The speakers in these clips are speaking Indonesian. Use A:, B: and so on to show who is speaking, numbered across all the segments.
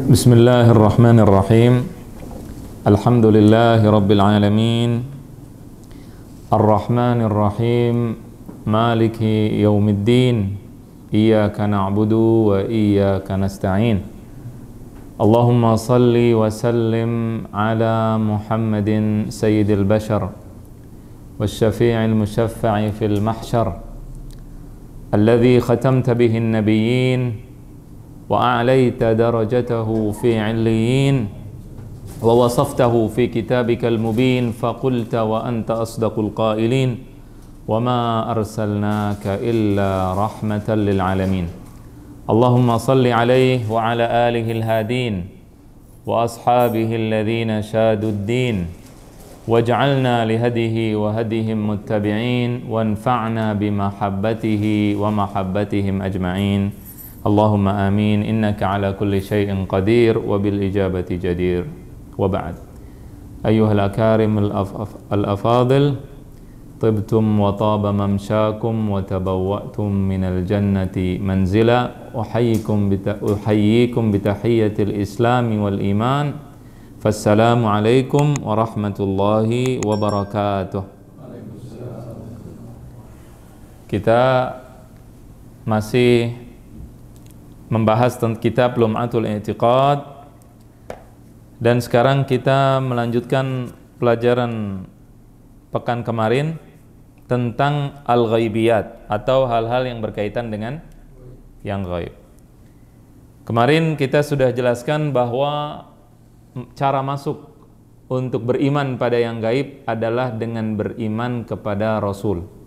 A: Bismillahirrahmanirrahim. Alhamdulillahi rabbil alamin. Ar-Rahmanir-Rahim. Maliki yaumiddin. Iyyaka na'budu wa iyyaka nasta'in. Allahumma salli wa sallim ala Muhammadin sayyidil bashar wasyafi'il musyaffa'i fil mahsyar alladzi khatamta bihin nabiyyin وأعليت درجته في عليين ووصفته في كتابك المبين فقلت وأنت أصدق القائلين وما أرسلناك إلا رحمة للعالمين اللهم صل عليه وعلى آله الهادين وأصحابه الذين شادوا الدين واجعلنا لهديه وهديهم متبعين وانفعنا بمحبته ومحبتهم أجمعين اللهم آمين إنك على كل شيء قدير وبالإجابة جدير وبعد أيها الأكارم الأفاضل طبتم وطاب ممشاكم وتبوأتم من الجنة منزلا أحييكم بتحية الإسلام والإيمان فالسلام عليكم ورحمة الله وبركاته. Kita masih membahas tentang kitab Lum'atul I'tiqad, dan sekarang kita melanjutkan pelajaran pekan kemarin tentang al-ghaibiyat atau hal-hal yang berkaitan dengan yang gaib. Kemarin kita sudah jelaskan bahwa cara masuk untuk beriman pada yang gaib adalah dengan beriman kepada Rasul,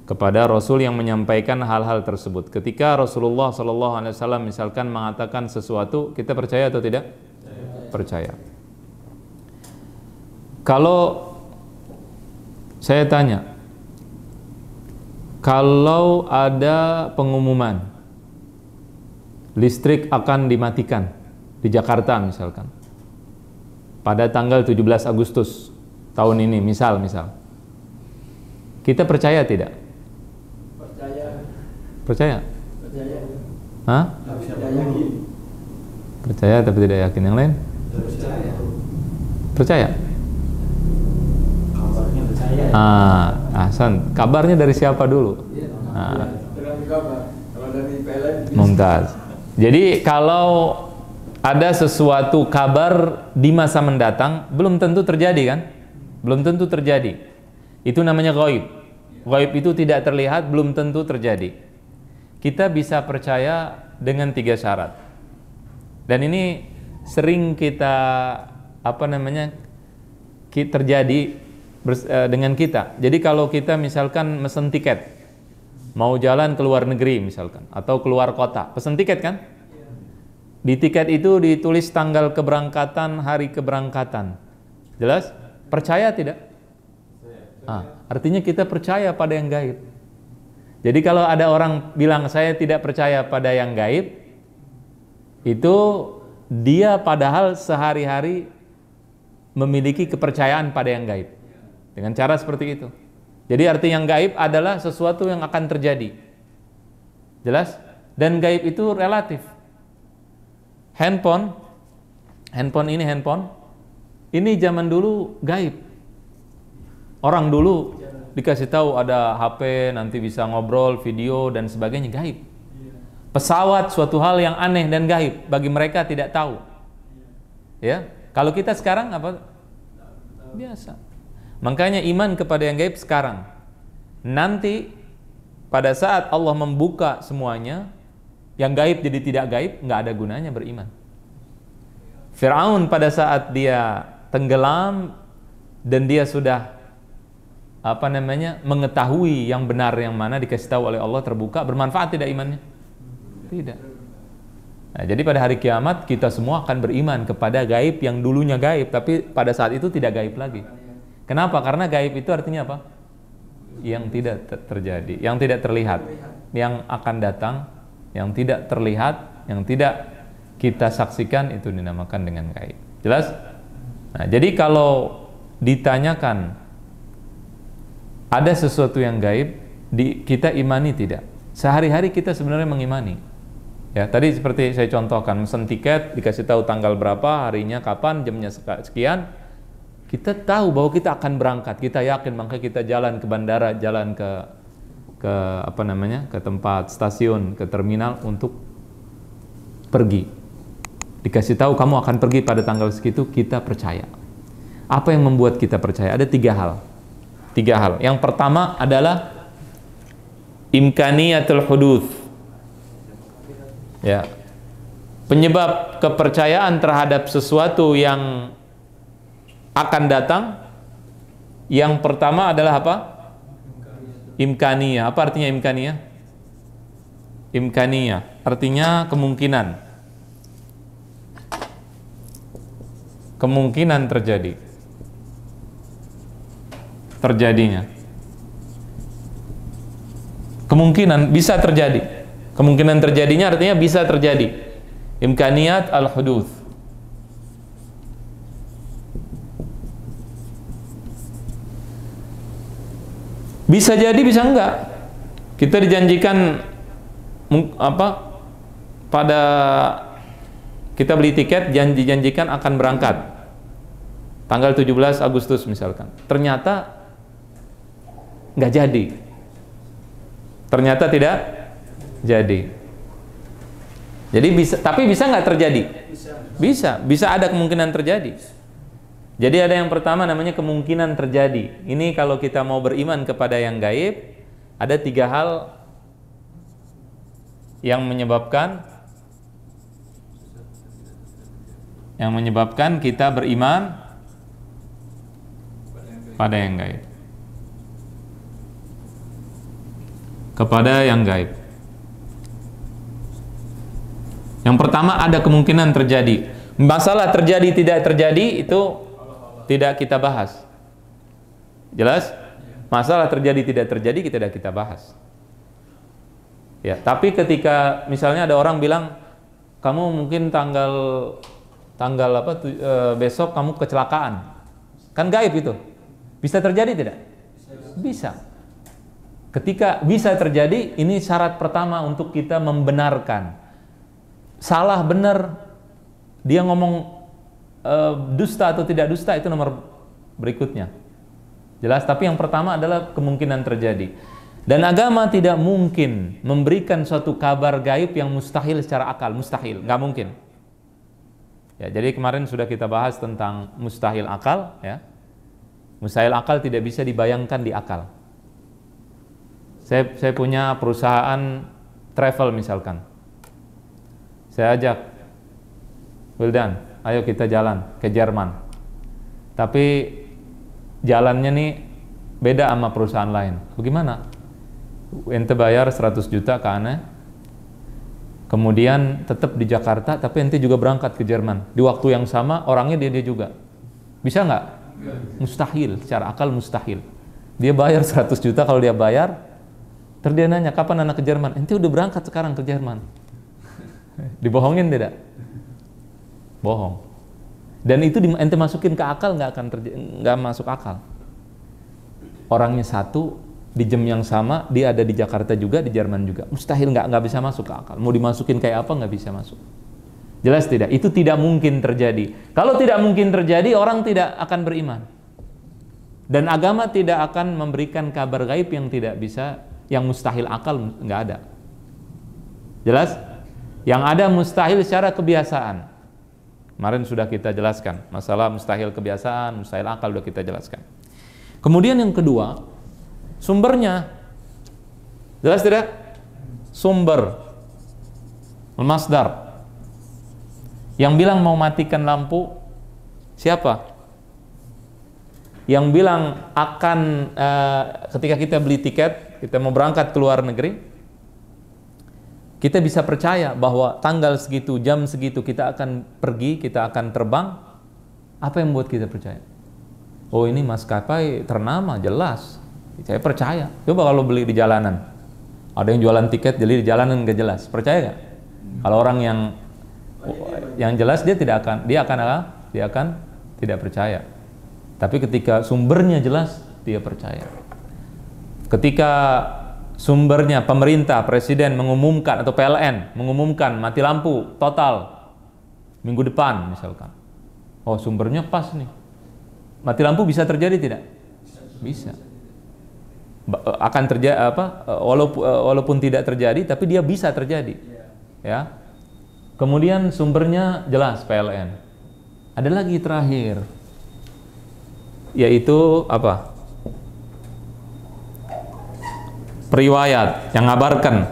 A: kepada Rasul yang menyampaikan hal-hal tersebut. Ketika Rasulullah SAW misalkan mengatakan sesuatu, kita percaya atau tidak? Percaya. Kalau saya tanya, kalau ada pengumuman listrik akan dimatikan di Jakarta misalkan pada tanggal 17 Agustus tahun ini, misal kita percaya tidak? Percaya? Hah? Percaya tapi tidak yakin. Yang lain? Percaya? Kabarnya percaya. Ahsan. Kabarnya dari siapa dulu? Mumtaz. Jadi kalau ada sesuatu kabar di masa mendatang, belum tentu terjadi kan? Belum tentu terjadi. Itu namanya ghaib. Ghaib itu tidak terlihat, belum tentu terjadi. Kita bisa percaya dengan 3 syarat. Dan ini sering kita terjadi dengan kita. Jadi kalau kita misalkan mesen tiket, mau jalan ke luar negeri misalkan, atau keluar kota, pesen tiket kan? Di tiket itu ditulis tanggal keberangkatan, hari keberangkatan. Jelas? Percaya tidak? Artinya kita percaya pada yang gaib. Jadi kalau ada orang bilang saya tidak percaya pada yang gaib, itu dia padahal sehari-hari memiliki kepercayaan pada yang gaib. Dengan cara seperti itu. Jadi arti yang gaib adalah sesuatu yang akan terjadi. Jelas? Dan gaib itu relatif. Handphone ini zaman dulu gaib. Orang dulu dikasih tahu ada HP, nanti bisa ngobrol, video dan sebagainya, gaib. Pesawat suatu hal yang aneh dan gaib, bagi mereka tidak tahu. Ya, kalau kita sekarang apa? Biasa. Makanya iman kepada yang gaib sekarang. Nanti pada saat Allah membuka semuanya, yang gaib jadi tidak gaib, nggak ada gunanya beriman. Fir'aun pada saat dia tenggelam dan dia sudah mengetahui yang benar yang mana, dikasih tahu oleh Allah, terbuka, bermanfaat tidak imannya? Tidak. Nah, jadi pada hari kiamat kita semua akan beriman kepada gaib yang dulunya gaib, tapi pada saat itu tidak gaib lagi. Kenapa? Karena gaib itu artinya apa? Yang tidak terjadi, yang tidak terlihat, yang akan datang, yang tidak terlihat, yang tidak kita saksikan, itu dinamakan dengan gaib. Jelas? Nah, jadi kalau ditanyakan ada sesuatu yang gaib, kita imani tidak? Sehari-hari kita sebenarnya mengimani. Ya, tadi seperti saya contohkan, mesen tiket, dikasih tahu tanggal berapa, harinya kapan, jamnya sekian. Kita tahu bahwa kita akan berangkat, kita yakin, makanya kita jalan ke bandara, jalan ke apa namanya, ke tempat stasiun, ke terminal untuk pergi. Dikasih tahu kamu akan pergi pada tanggal segitu, kita percaya. Apa yang membuat kita percaya? Ada tiga hal. Yang pertama adalah imkaniyatul huduts. Ya. Penyebab kepercayaan terhadap sesuatu yang akan datang, yang pertama adalah apa? Imkaniyah. Apa artinya imkaniyah? Imkaniyah artinya kemungkinan. Kemungkinan terjadinya. Kemungkinan bisa terjadi. Kemungkinan terjadinya artinya bisa terjadi. Imkaniyat al-huduts. Bisa jadi, bisa enggak. Kita dijanjikan pada kita beli tiket, dijanjikan akan berangkat tanggal 17 Agustus misalkan. Ternyata nggak jadi. Ternyata tidak jadi. Jadi bisa, tapi bisa nggak terjadi? Bisa ada kemungkinan terjadi. Jadi ada yang pertama namanya kemungkinan terjadi. Ini kalau kita mau beriman kepada yang gaib, ada tiga hal yang menyebabkan kita beriman pada yang gaib. Kepada yang gaib. Yang pertama ada kemungkinan terjadi. Masalah terjadi tidak terjadi itu tidak kita bahas. Jelas? Masalah terjadi tidak terjadi tidak kita bahas. Ya, tapi ketika misalnya ada orang bilang kamu mungkin tanggal besok kamu kecelakaan. Kan gaib itu. Bisa terjadi tidak? Bisa. Ketika bisa terjadi, ini syarat pertama untuk kita membenarkan. Salah benar, dia ngomong dusta atau tidak dusta, itu nomor berikutnya. Jelas, tapi yang pertama adalah kemungkinan terjadi. Dan agama tidak mungkin memberikan suatu kabar gaib yang mustahil secara akal, mustahil, nggak mungkin. Ya, jadi kemarin sudah kita bahas tentang mustahil akal, ya. Mustahil akal tidak bisa dibayangkan di akal. Saya punya perusahaan travel misalkan. Saya ajak, Wildan, ayo kita jalan ke Jerman. Tapi jalannya nih beda sama perusahaan lain. Bagaimana? Ente bayar 100 juta ke Ane, kemudian tetap di Jakarta, tapi ente juga berangkat ke Jerman. Di waktu yang sama, orangnya dia juga. Bisa nggak? Mustahil, secara akal mustahil. Dia bayar 100 juta, kalau dia bayar, terus dia nanya, kapan anak ke Jerman? Ente udah berangkat sekarang ke Jerman. Dibohongin tidak? Bohong. Dan itu ente masukin ke akal, nggak masuk akal. Orangnya satu, di jam yang sama, dia ada di Jakarta juga, di Jerman juga. Mustahil, nggak bisa masuk ke akal. Mau dimasukin kayak apa, nggak bisa masuk. Jelas tidak? Itu tidak mungkin terjadi. Kalau tidak mungkin terjadi, orang tidak akan beriman. Dan agama tidak akan memberikan kabar gaib yang tidak bisa, yang mustahil akal, nggak ada. Jelas? Yang ada mustahil secara kebiasaan. Kemarin sudah kita jelaskan masalah mustahil kebiasaan, mustahil akal sudah kita jelaskan. Kemudian yang kedua, sumbernya. Jelas tidak? Sumber, masdar. Yang bilang mau matikan lampu siapa? Yang bilang akan ketika kita beli tiket, kita mau berangkat ke luar negeri, kita bisa percaya bahwa tanggal segitu, jam segitu kita akan pergi, kita akan terbang. Apa yang membuat kita percaya? Oh, ini maskapai ternama, jelas. Saya percaya. Coba kalau beli di jalanan, ada yang jualan tiket jadi di jalanan nggak jelas, percaya nggak? Kalau orang yang jelas dia akan tidak percaya. Tapi ketika sumbernya jelas, dia percaya. Ketika sumbernya pemerintah, presiden mengumumkan atau PLN mengumumkan mati lampu total minggu depan misalkan. Oh, sumbernya pas nih. Mati lampu bisa terjadi tidak? Bisa. Akan terjadi walaupun tidak terjadi tapi dia bisa terjadi. Ya. Kemudian sumbernya jelas PLN. Ada lagi terakhir, yaitu apa? Periwayat yang ngabarkan.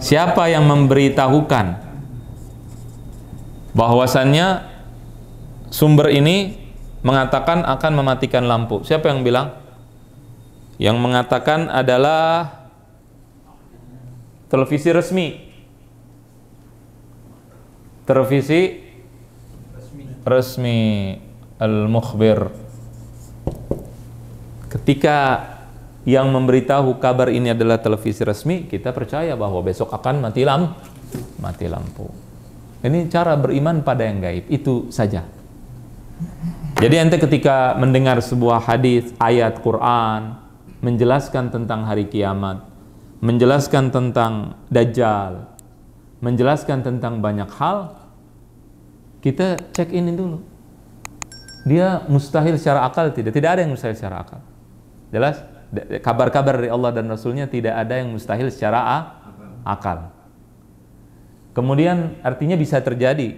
A: Siapa yang memberitahukan bahwasannya sumber ini mengatakan akan mematikan lampu? Siapa yang bilang? Yang mengatakan adalah televisi resmi. Televisi resmi Al-Mukhbir. Ketika yang memberitahu kabar ini adalah televisi resmi, kita percaya bahwa besok akan mati lampu. Ini cara beriman pada yang gaib, itu saja. Jadi ente ketika mendengar sebuah hadis, ayat Quran menjelaskan tentang hari kiamat, menjelaskan tentang Dajjal, menjelaskan tentang banyak hal, kita cek ini dulu. Dia mustahil secara akal tidak? Tidak ada yang mustahil secara akal. Jelas? Kabar-kabar dari Allah dan Rasulnya tidak ada yang mustahil secara akal. Kemudian artinya bisa terjadi.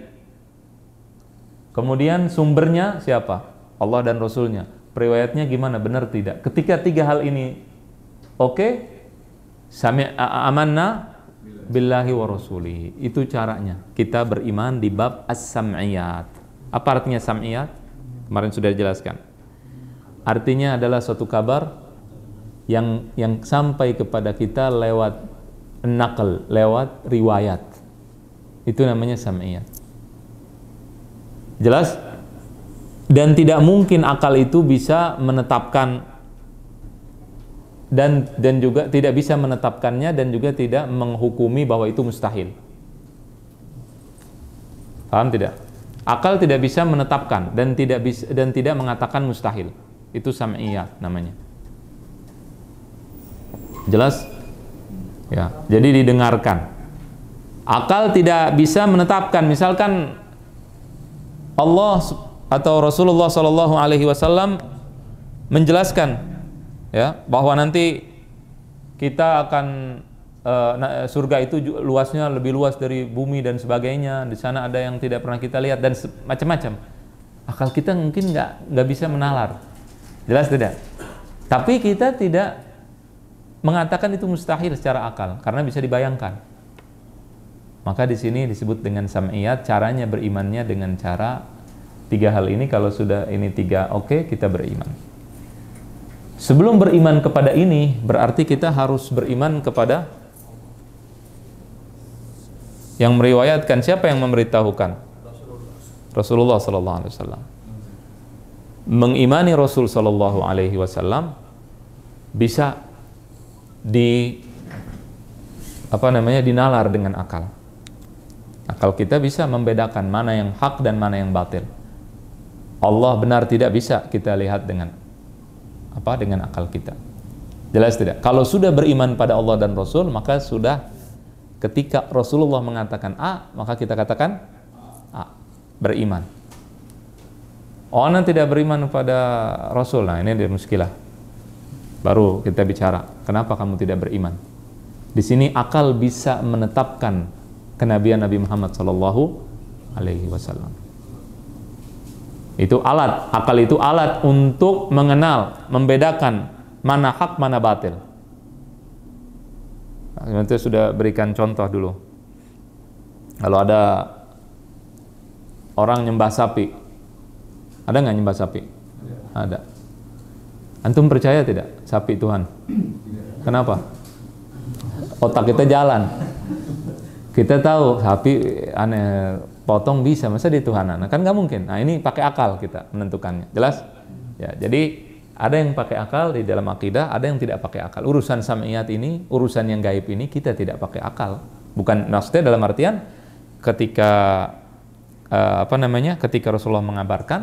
A: Kemudian sumbernya siapa? Allah dan Rasulnya. Periwayatnya gimana? Benar tidak? Ketika tiga hal ini oke, amanna billahi wa rasulihi. Itu caranya. Kita beriman di bab as-sam'iyat. Apa artinya sam'iyat? Kemarin sudah dijelaskan. Artinya adalah suatu kabar yang sampai kepada kita lewat naql, lewat riwayat. Itu namanya sam'iyat. Jelas? Dan tidak mungkin akal itu bisa menetapkan dan juga tidak bisa menetapkannya dan juga tidak menghukumi bahwa itu mustahil. Paham tidak? Akal tidak bisa menetapkan dan tidak mengatakan mustahil. Itu sam'iyat namanya. Jelas? Ya, jadi didengarkan. Akal tidak bisa menetapkan, misalkan Allah atau Rasulullah Shallallahu Alaihi Wasallam menjelaskan, ya, bahwa nanti kita akan surga itu luasnya lebih luas dari bumi dan sebagainya. Di sana ada yang tidak pernah kita lihat dan macam-macam. Akal kita mungkin nggak bisa menalar. Jelas tidak? Tapi kita tidak mengatakan itu mustahil secara akal karena bisa dibayangkan. Maka di sini disebut dengan sam'iyat, caranya berimannya dengan cara tiga hal ini. Kalau sudah ini tiga oke, kita beriman. Sebelum beriman kepada ini, berarti kita harus beriman kepada yang meriwayatkan. Siapa yang memberitahukan? Rasulullah Sallallahu Alaihi Wasallam. Mengimani Rasul Sallallahu Alaihi Wasallam bisa dinalar dengan akal. Akal kita bisa membedakan mana yang hak dan mana yang batil. Allah benar tidak bisa kita lihat dengan akal kita. Jelas tidak? Kalau sudah beriman pada Allah dan Rasul, maka sudah ketika Rasulullah mengatakan A, maka kita katakan A, beriman. Orang tidak beriman pada Rasul, nah ini dia muskilah. Baru kita bicara, kenapa kamu tidak beriman? Di sini akal bisa menetapkan kenabian Nabi Muhammad Sallallahu Alaihi Wasallam. Itu alat, akal itu alat untuk mengenal, membedakan mana hak, mana batil. Nanti sudah berikan contoh dulu. Kalau ada orang nyembah sapi, ada nggak nyembah sapi? Ada. Antum percaya tidak sapi Tuhan? Kenapa? Otak kita jalan. Kita tahu sapi aneh potong bisa, masa dia Tuhanan? Nah, kan nggak mungkin. Nah, ini pakai akal kita menentukannya. Jelas? Ya, jadi ada yang pakai akal di dalam akidah, ada yang tidak pakai akal. Urusan sam'iyat ini, urusan yang gaib ini kita tidak pakai akal. Bukan maksudnya dalam artian ketika ketika Rasulullah mengabarkan,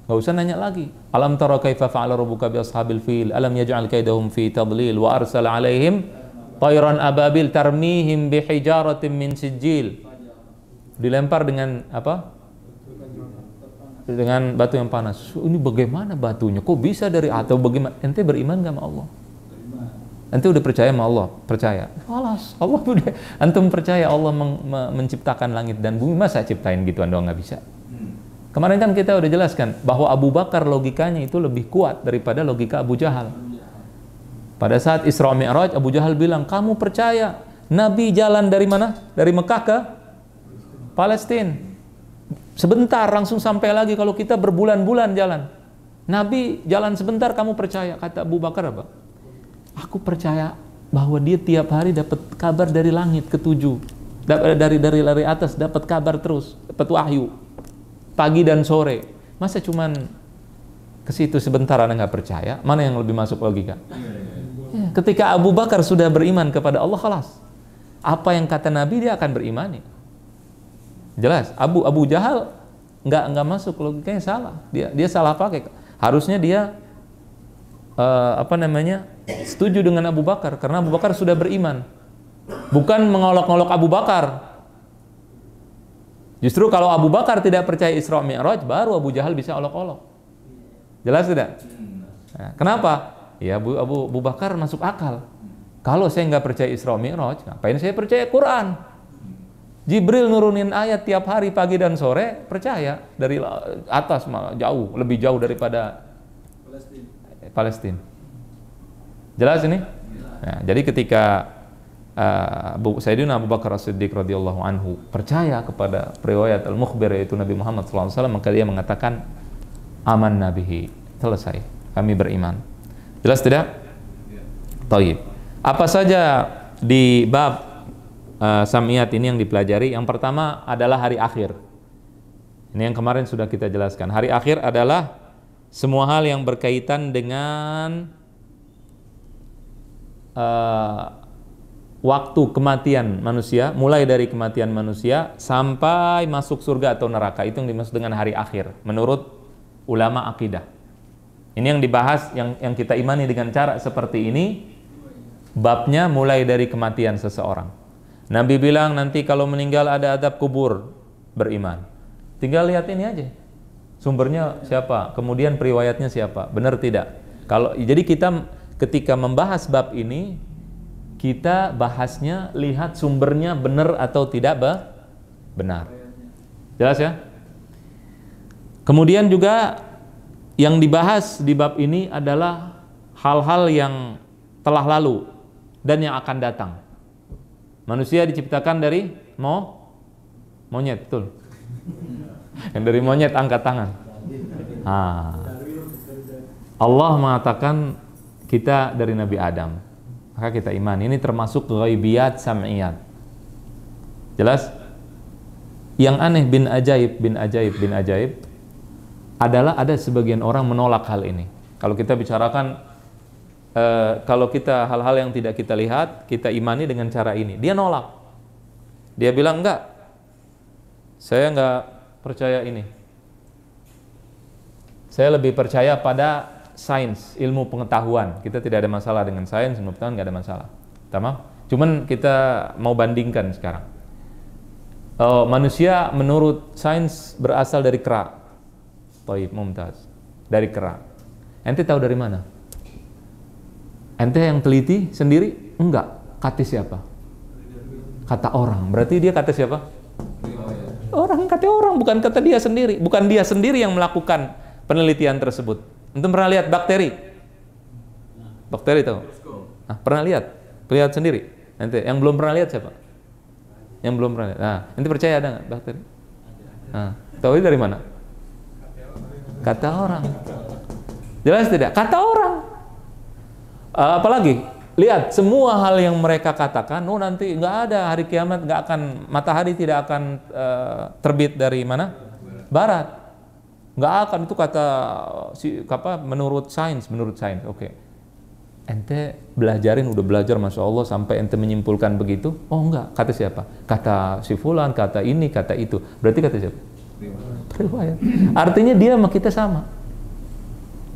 A: Nggak usah nanya lagi. Alam tara kaifa fa'ala rabbuka bi ashabil fil alam yaj'al kaidahum fi tadlil wa arsala 'alaihim tayran ababil tarmihim bihijaratin min sijil. Dilempar dengan apa? Dengan batu yang panas. Ini bagaimana batunya? Kok bisa dari atau bagaimana? Ente beriman gak sama Allah? Ente udah percaya sama Allah? Percaya. Alas, Allah udah. Antum percaya Allah menciptakan langit dan bumi, masa ciptain gituan doang nggak bisa? Kemarin kan kita udah jelaskan bahwa Abu Bakar logikanya itu lebih kuat daripada logika Abu Jahal. Pada saat Isra Mi'raj, Abu Jahal bilang, kamu percaya Nabi jalan dari mana? Dari Mekah ke Palestina. Sebentar langsung sampai lagi, kalau kita berbulan-bulan jalan. Nabi jalan sebentar, kamu percaya? Kata Abu Bakar apa? Aku percaya bahwa dia tiap hari dapat kabar dari langit ketujuh. Dari atas dapat kabar terus, dapat wahyu. Pagi dan sore. Masa cuman ke situ sebentar Anda nggak percaya? Mana yang lebih masuk logika? Ya, ketika Abu Bakar sudah beriman kepada Allah, khalas. Apa yang kata Nabi dia akan berimani. Jelas. Abu Jahal nggak masuk, logikanya salah. Dia salah pakai. Harusnya dia setuju dengan Abu Bakar karena Abu Bakar sudah beriman. Bukan mengolok-olok Abu Bakar. Justru kalau Abu Bakar tidak percaya Isra Mi'raj, baru Abu Jahal bisa olok-olok. Jelas tidak? Nah, kenapa? Ya Abu Bakar masuk akal. Kalau saya nggak percaya Isra Mi'raj, ngapain saya percaya Quran? Jibril nurunin ayat tiap hari pagi dan sore, percaya dari atas malah jauh, lebih jauh daripada Palestina. Jelas ini? Nah, jadi ketika Sayyidina Abu Bakar As-Siddiq radhiyallahu anhu percaya kepada riwayat Al-Mukhbir yaitu Nabi Muhammad SAW, maka dia mengatakan aman nabihi, selesai, kami beriman. Jelas tidak? Taib. Apa saja di bab samiyat ini yang dipelajari? Yang pertama adalah hari akhir. Ini yang kemarin sudah kita jelaskan. Hari akhir adalah semua hal yang berkaitan dengan waktu kematian manusia, mulai dari kematian manusia sampai masuk surga atau neraka. Itu yang dimaksud dengan hari akhir menurut ulama akidah. Ini yang dibahas, yang kita imani dengan cara seperti ini. Babnya mulai dari kematian seseorang. Nabi bilang nanti kalau meninggal ada adab kubur, beriman. Tinggal lihat ini aja, sumbernya siapa, kemudian periwayatnya siapa, benar tidak? Jadi kita ketika membahas bab ini, kita bahasnya lihat sumbernya benar atau tidak benar. Jelas ya? Kemudian juga yang dibahas di bab ini adalah hal-hal yang telah lalu dan yang akan datang. Manusia diciptakan dari monyet, betul? Yang dari monyet angkat tangan. Allah mengatakan kita dari Nabi Adam. Maka kita iman. Ini termasuk ghaibiyat sam'iyat. Jelas? Yang aneh bin ajaib adalah ada sebagian orang menolak hal ini. Kalau kita bicarakan kalau kita hal-hal yang tidak kita lihat, kita imani dengan cara ini. Dia nolak. Dia bilang enggak. Saya enggak percaya ini. Saya lebih percaya pada sains, ilmu pengetahuan. Kita tidak ada masalah dengan sains, ilmu pengetahuan nggak ada masalah. Tamam? Cuman kita mau bandingkan sekarang. Manusia menurut sains berasal dari kera. Taib, mumtaz. Dari kera. Ente tahu dari mana? Ente yang teliti sendiri? Enggak. Kata siapa? Kata orang. Berarti dia kata siapa? Orang, kata orang, bukan kata dia sendiri. Bukan dia sendiri yang melakukan penelitian tersebut. Antum pernah lihat bakteri? Bakteri tahu? Pernah lihat? Lihat sendiri? Nanti yang belum pernah lihat siapa? Yang belum pernah lihat. Nanti percaya ada nggak bakteri? Tahu dari mana? Kata orang. Jelas tidak? Kata orang. Apalagi lihat semua hal yang mereka katakan, nanti nggak ada hari kiamat, nggak akan, matahari tidak akan terbit dari mana? Barat. Nggak akan, itu kata menurut sains. Oke. Ente udah belajar Masya Allah sampai ente menyimpulkan begitu? Oh enggak, kata siapa? Kata si fulan, kata ini, kata itu. Berarti kata siapa? Riwayat. Artinya dia sama kita sama.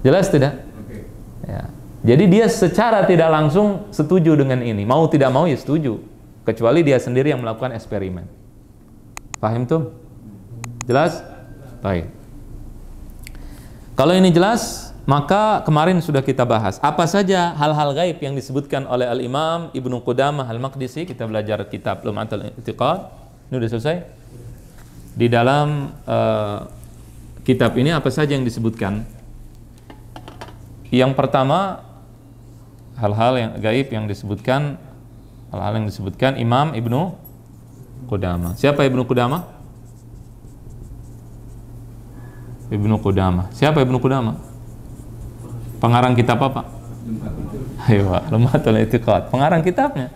A: Jelas tidak? Ya. Jadi dia secara tidak langsung setuju dengan ini. Mau tidak mau ya setuju. Kecuali dia sendiri yang melakukan eksperimen. Paham tuh? Jelas? Baik. Kalau ini jelas, maka kemarin sudah kita bahas. Apa saja hal-hal gaib yang disebutkan oleh Al-Imam Ibnu Qudamah Al-Maqdisi. Kita belajar kitab Lum'atul I'tiqad. Ini sudah selesai. Di dalam kitab ini apa saja yang disebutkan? Yang pertama, hal-hal yang gaib yang disebutkan, hal-hal yang disebutkan Imam Ibnu Qudamah. Siapa Ibnu Qudamah? Ibnu Qudamah. Siapa Ibnu Qudamah? Pengarang kitab apa? Ayo, Lum'atul I'tiqad. Pengarang kitabnya.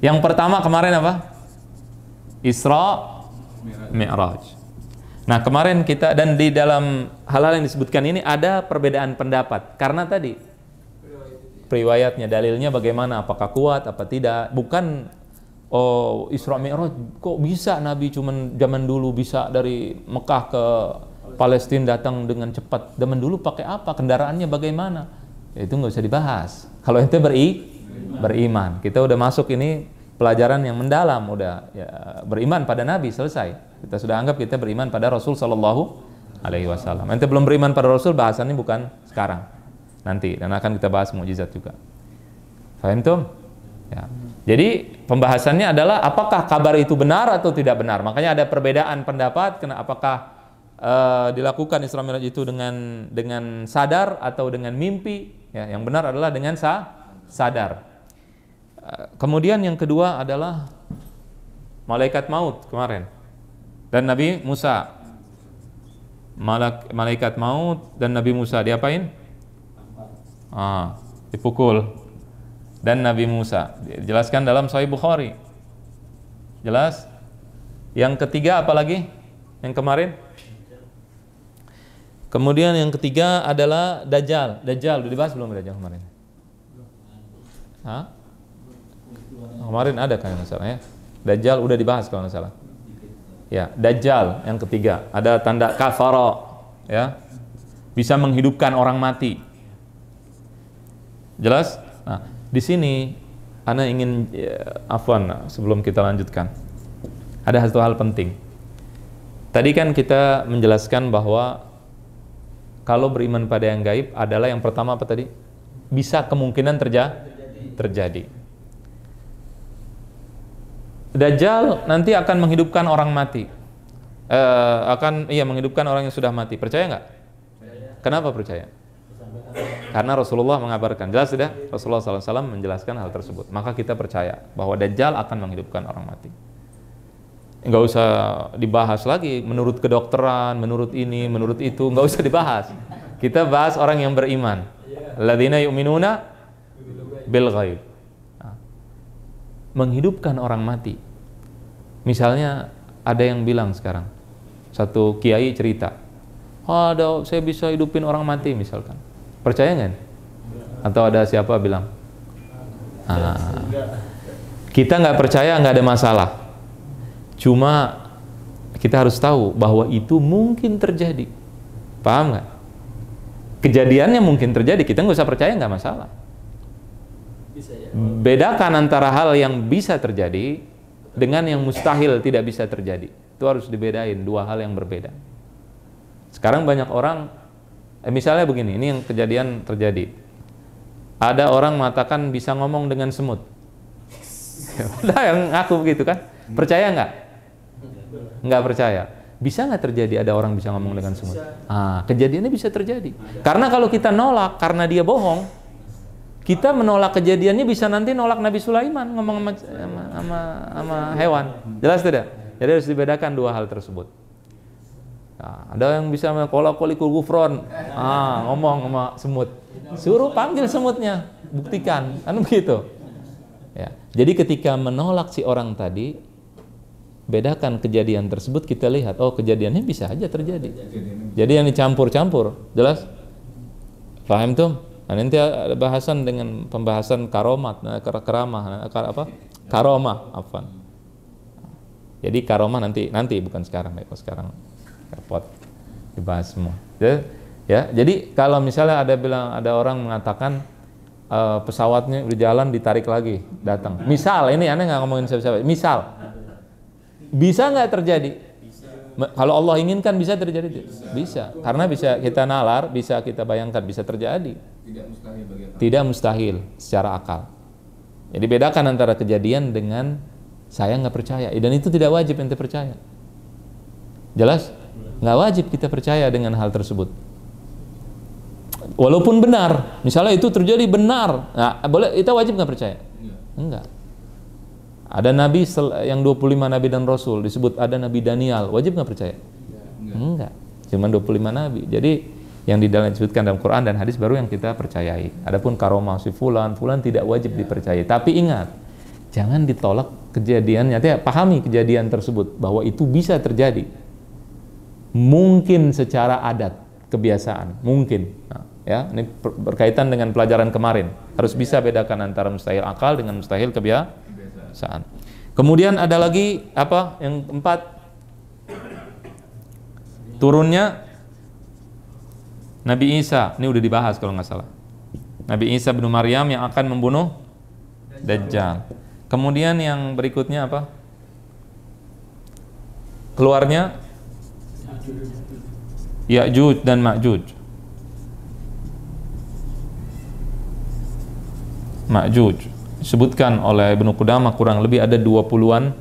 A: Yang pertama kemarin apa? Isra Mi'raj. Nah, kemarin kita, dan di dalam hal-hal yang disebutkan ini ada perbedaan pendapat. Karena tadi riwayatnya, dalilnya bagaimana, apakah kuat, apa tidak. Bukan, oh Isra Mi'raj, kok bisa Nabi cuman zaman dulu bisa dari Mekah ke Palestina datang dengan cepat. Zaman dulu pakai apa, kendaraannya bagaimana. Ya, itu nggak usah dibahas. Kalau itu beriman. Kita udah masuk ini pelajaran yang mendalam, udah ya, beriman pada Nabi, selesai. Kita sudah anggap kita beriman pada Rasul Sallallahu Alaihi Wasallam. Nanti belum beriman pada Rasul, bahasannya bukan sekarang, nanti, dan akan kita bahas mukjizat juga. Paham tuh? Ya. Jadi pembahasannya adalah apakah kabar itu benar atau tidak benar. Makanya ada perbedaan pendapat, apakah dilakukan Isra Mi'raj itu dengan sadar atau dengan mimpi. Ya, yang benar adalah dengan sadar. Kemudian yang kedua adalah malaikat maut kemarin dan Nabi Musa. Malaikat maut dan Nabi Musa diapain? Dipukul. Dan Nabi Musa dijelaskan dalam Sahih Bukhari. Jelas? Yang ketiga apa lagi? Yang kemarin? Kemudian yang ketiga adalah Dajjal. Dajjal udah dibahas belum Dajjal kemarin? Kemarin ada kan nggak salah ya? Dajjal udah dibahas kalau nggak salah. Ya, Dajjal yang ketiga. Ada tanda kafara, ya, bisa menghidupkan orang mati. Jelas? Nah, di sini ana ingin afwan sebelum kita lanjutkan. Ada satu hal penting. Tadi kan kita menjelaskan bahwa kalau beriman pada yang gaib adalah yang pertama apa tadi? Bisa kemungkinan terjadi. Dajjal nanti akan menghidupkan orang mati. Menghidupkan orang yang sudah mati. Percaya nggak? Kenapa percaya? Karena Rasulullah mengabarkan. Jelas sudah? Rasulullah SAW menjelaskan hal tersebut. Maka kita percaya bahwa Dajjal akan menghidupkan orang mati. Nggak usah dibahas lagi menurut kedokteran, menurut ini, menurut itu, nggak usah dibahas. Kita bahas orang yang beriman. Alladzina yu'minuna bil ghaib. Menghidupkan orang mati. Misalnya ada yang bilang sekarang, satu kiai cerita, saya bisa hidupin orang mati misalkan. Percaya nggak? Atau ada siapa bilang? Kita nggak percaya, nggak ada masalah. Cuma kita harus tahu bahwa itu mungkin terjadi. Paham nggak? Kejadiannya mungkin terjadi, kita nggak usah percaya, nggak masalah. Bedakan antara hal yang bisa terjadi dengan yang mustahil tidak bisa terjadi. Itu harus dibedain, dua hal yang berbeda. Sekarang banyak orang, misalnya begini, ini yang kejadian terjadi. Ada orang mengatakan bisa ngomong dengan semut. Ada yang ngaku begitu kan? Percaya nggak? Nggak percaya. Bisa nggak terjadi ada orang bisa ngomong dengan semut? Kejadiannya bisa terjadi. Karena kalau kita nolak karena dia bohong, kita menolak kejadiannya bisa nanti nolak Nabi Sulaiman ngomong sama hewan. Jelas tidak? Jadi harus dibedakan dua hal tersebut. Ada yang bisa kolikul gufron, ngomong sama semut. Suruh panggil semutnya, buktikan, kan begitu. Ya. Jadi ketika menolak si orang tadi, bedakan kejadian tersebut, kita lihat, kejadiannya bisa aja terjadi. Jadi yang dicampur-campur, jelas? Paham tuh? Nah, nanti ada bahasan dengan pembahasan karomat, karomah, afwan. Jadi karomah nanti bukan sekarang, kalau sekarang repot dibahas semua. Jadi, Ya, jadi kalau misalnya ada orang mengatakan pesawatnya berjalan ditarik lagi datang. Misal ini aneh nggak ngomongin siapa-siapa. Misal bisa nggak terjadi? Kalau Allah inginkan bisa terjadi? Bisa. Karena bisa kita nalar, bisa kita bayangkan, bisa terjadi. Tidak mustahil secara akal. Jadi bedakan antara kejadian dengan saya nggak percaya. Dan itu tidak wajib ente percaya. Jelas? Nggak wajib kita percaya dengan hal tersebut. Walaupun benar, misalnya itu terjadi benar, nah, boleh, kita wajib nggak percaya? Enggak. Ada nabi yang 25 nabi dan rasul, disebut ada nabi Daniel, wajib nggak percaya? Enggak. Cuma 25 nabi. Jadi yang disebutkan dalam Quran dan hadis baru yang kita percayai. Adapun karomah si fulan tidak wajib dipercayai. Tapi ingat, jangan ditolak kejadiannya. Pahami kejadian tersebut bahwa itu bisa terjadi. Mungkin secara adat, kebiasaan, mungkin. Nah, ya, ini berkaitan dengan pelajaran kemarin. Harus bisa bedakan antara mustahil akal dengan mustahil kebiasaan. Kemudian ada lagi apa? Yang keempat, turunnya Nabi Isa. Ini udah dibahas kalau nggak salah. Nabi Isa bin Maryam yang akan membunuh Dajjal. Kemudian yang berikutnya apa? Keluarnya Ya'juj dan Ma'juj. Disebutkan oleh Ibnu Qudamah kurang lebih ada 20-an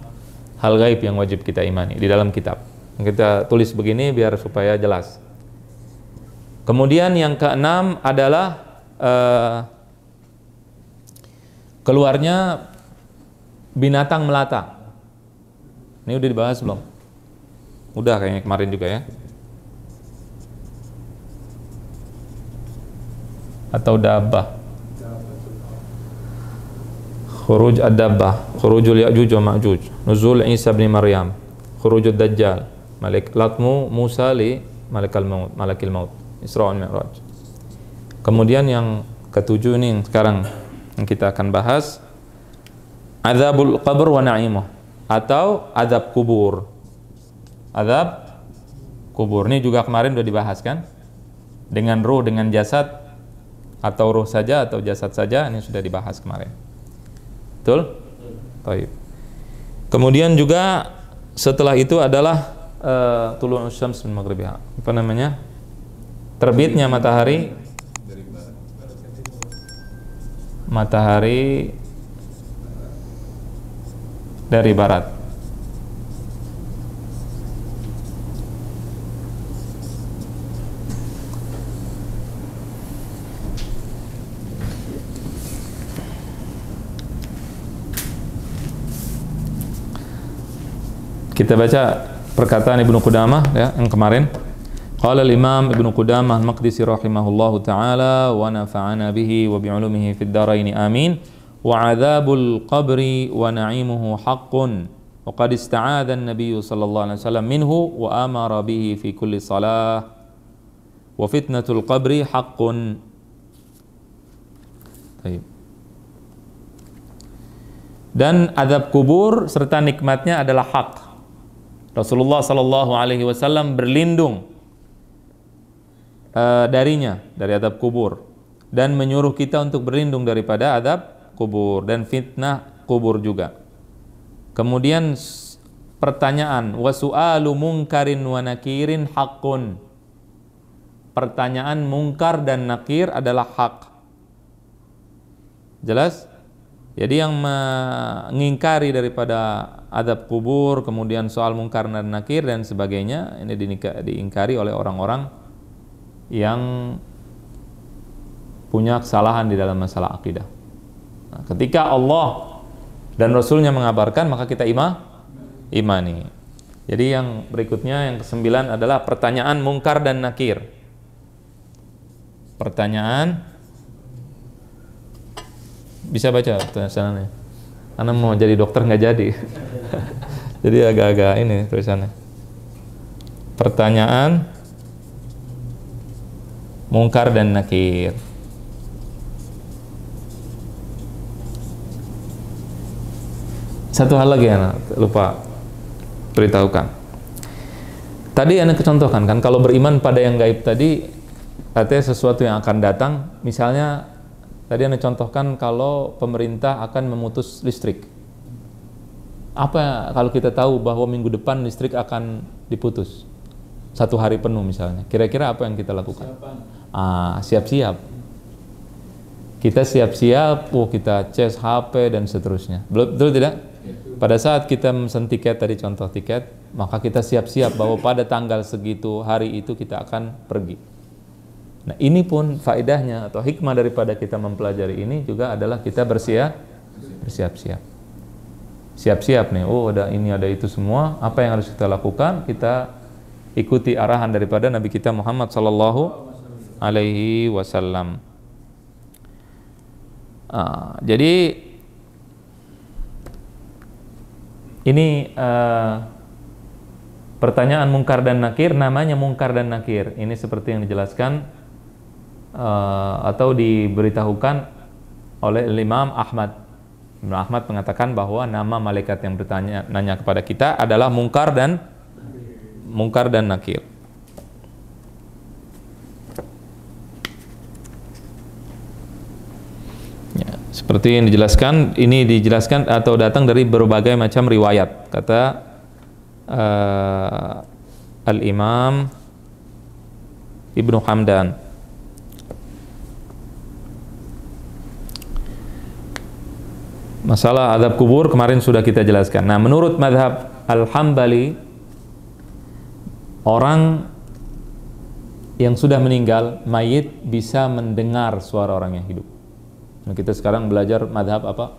A: hal gaib yang wajib kita imani di dalam kitab. Kita tulis begini biar supaya jelas. Kemudian yang keenam adalah keluarnya binatang melata. Ini udah dibahas belum? Udah kayaknya kemarin juga ya. Atau dabbah. Khuruj ad-dabbah, khurujul Ya'juj wa Ma'juj, nuzul Isa bin Maryam, khurujud Dajjal, latmu Musa li malakil maut, Isra wal Mi'raj. Kemudian yang ketujuh ini sekarang yang kita akan bahas, azabul qabr wa na'imuh, atau azab kubur. Azab kubur ini juga kemarin sudah dibahas kan? Dengan ruh, dengan jasad, atau ruh saja atau jasad saja, ini sudah dibahas kemarin. Betul? Baik. Kemudian juga setelah itu adalah tulu'us syams min maghribiha. Apa namanya? Terbitnya matahari dari barat. Kita baca perkataan Ibnu Qudamah ya, yang kemarin. Qala al-Imam Ibnu Qudamah al-Maqdisi rahimahullahu taala wa nafa'ana bihi wa bi'ulumihi fid dharain amin. Wa 'adzabul qabri wa na'imuhu haqqun. Wa qad ista'adha an-nabiy sallallahu alaihi wasallam minhu wa amara bihi fi kulli salah. Wa fitnatul qabri haqqun. Baik. Dan azab kubur serta nikmatnya adalah hak. Rasulullah sallallahu alaihi wasallam berlindung darinya, dari azab kubur, dan menyuruh kita untuk berlindung daripada azab kubur dan fitnah kubur juga. Kemudian pertanyaan, wa su'alu munkarin wa nakirin haqqun. Pertanyaan mungkar dan nakir adalah hak. Jelas? Jadi yang mengingkari daripada azab kubur, kemudian soal mungkar dan nakir dan sebagainya, ini diingkari oleh orang-orang yang punya kesalahan di dalam masalah akidah. Nah, ketika Allah dan Rasulnya mengabarkan, maka kita imani. Jadi yang berikutnya, yang ke-9 adalah pertanyaan mungkar dan nakir. Pertanyaan, bisa baca tulisannya? Karena mau jadi dokter nggak jadi. Jadi agak-agak ini tulisannya. Pertanyaan mungkar dan nakir. Satu hal lagi anak lupa beritahukan. Tadi anak contohkan kan, kalau beriman pada yang gaib tadi artinya sesuatu yang akan datang. Misalnya tadi Anda contohkan kalau pemerintah akan memutus listrik. Apa kalau kita tahu bahwa minggu depan listrik akan diputus 1 hari penuh misalnya, kira-kira apa yang kita lakukan? Siap-siap. Kita siap-siap, kita cas HP dan seterusnya. Betul tidak? Pada saat kita mesen tiket, tadi contoh tiket, maka kita siap-siap bahwa pada tanggal segitu, hari itu kita akan pergi. Nah, ini pun faedahnya atau hikmah daripada kita mempelajari ini juga adalah kita bersiap-siap. Siap-siap nih, ada ini, ada itu semua. Apa yang harus kita lakukan? Kita ikuti arahan daripada Nabi kita Muhammad sallallahu alaihi wasallam. Jadi ini pertanyaan mungkar dan nakir, namanya mungkar dan nakir. Ini seperti yang dijelaskan atau diberitahukan oleh Imam Ahmad. Imam Ahmad mengatakan bahwa nama malaikat yang nanya kepada kita adalah mungkar dan nakir. Ya, seperti yang dijelaskan, ini dijelaskan atau datang dari berbagai macam riwayat. Kata Al-Imam Ibnu Hamdan. Masalah azab kubur kemarin sudah kita jelaskan. Nah, menurut mazhab Al-Hambali, orang yang sudah meninggal, mayit bisa mendengar suara orang yang hidup. Nah, kita sekarang belajar mazhab apa?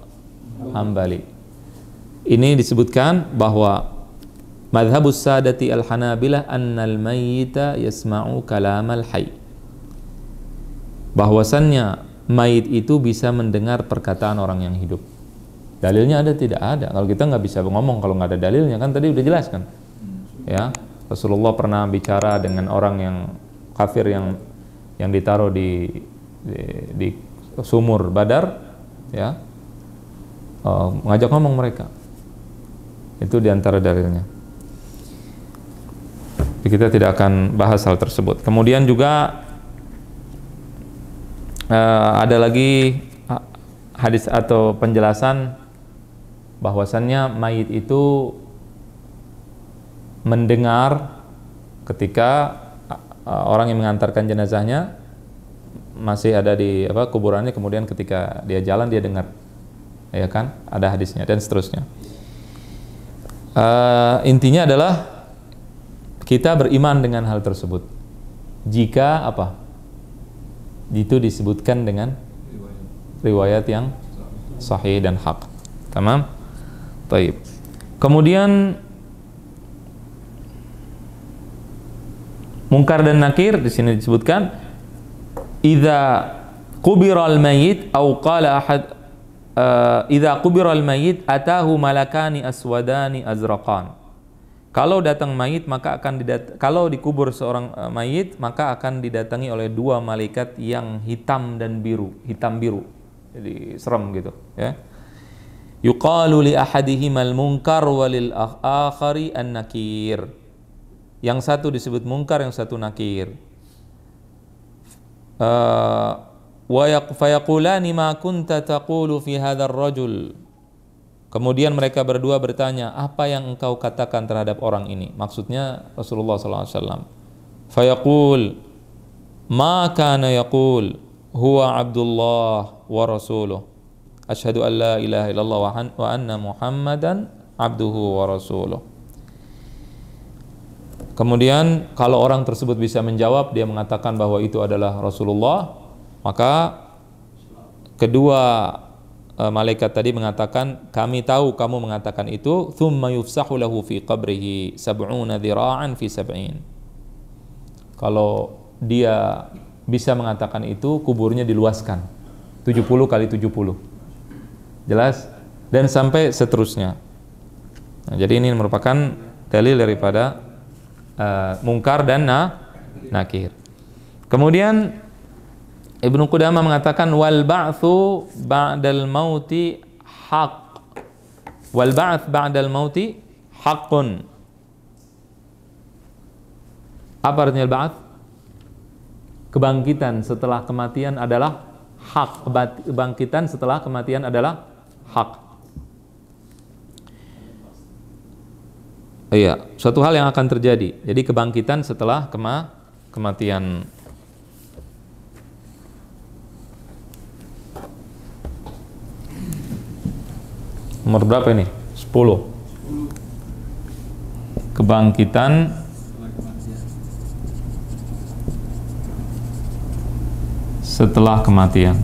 A: Hambali. Ini disebutkan bahwa mazhabus sadati al-Hanabilah annal mayyita yasma'u kalamal hayy. Bahwasannya mayit itu bisa mendengar perkataan orang yang hidup. Dalilnya ada tidak ada? Kalau kita nggak bisa ngomong kalau nggak ada dalilnya, kan tadi udah jelaskan. Ya, Rasulullah pernah bicara dengan orang yang kafir yang ditaruh di sumur Badar, ya, ngajak ngomong mereka. Itu diantara dalilnya. Kita tidak akan bahas hal tersebut. Kemudian juga ada lagi hadis atau penjelasan bahwasannya mayit itu mendengar ketika orang yang mengantarkan jenazahnya masih ada di kuburannya, kemudian ketika dia jalan dia dengar, ya kan, ada hadisnya dan seterusnya. Intinya adalah kita beriman dengan hal tersebut jika itu disebutkan dengan riwayat yang sahih dan hak. Tamam? Baik. Kemudian mungkar dan nakir di sini disebutkan idza qubira al-mayyit atau qala ahad idza qubira al-mayyit atahu malakani aswadani azraqan. Kalau datang mayit maka kalau dikubur seorang mayit maka akan didatangi oleh 2 malaikat yang hitam dan biru, hitam biru. Jadi serem gitu, ya. Yuqalu li ahadihimal munkar walil akhari an-nakir. Yang satu disebut munkar, yang satu nakir. Wa fayaqulani ma kunta taqulu fi hadzal rajul. Kemudian mereka berdua bertanya, apa yang engkau katakan terhadap orang ini? Maksudnya Rasulullah SAW. Fayaqul ma kana yaqul huwa Abdullah wa rasuluh. Asyhadu an la ilaha illallah wa anna Muhammadan abduhu wa rasuluh. Kemudian kalau orang tersebut bisa menjawab, dia mengatakan bahwa itu adalah Rasulullah, maka kedua malaikat tadi mengatakan, kami tahu kamu mengatakan itu. Thumma yufsahu lahu fi qabrihi 70 dhira'an fi 70. Kalau dia bisa mengatakan itu, kuburnya diluaskan 70 kali 70. Jelas? Dan sampai seterusnya. Nah, jadi ini merupakan dalil daripada mungkar dan nakir. Kemudian Ibnu Qudamah mengatakan wal ba'tsu ba'dal mauti haq. Wal ba'ts ba'dal mauti haqqun. Apa artinya al-ba'ts? kebangkitan setelah kematian adalah hak. Kebangkitan setelah kematian adalah hak. Iya, suatu hal yang akan terjadi. Jadi kebangkitan setelah kematian. Nomor berapa ini? 10. Kebangkitan setelah kematian.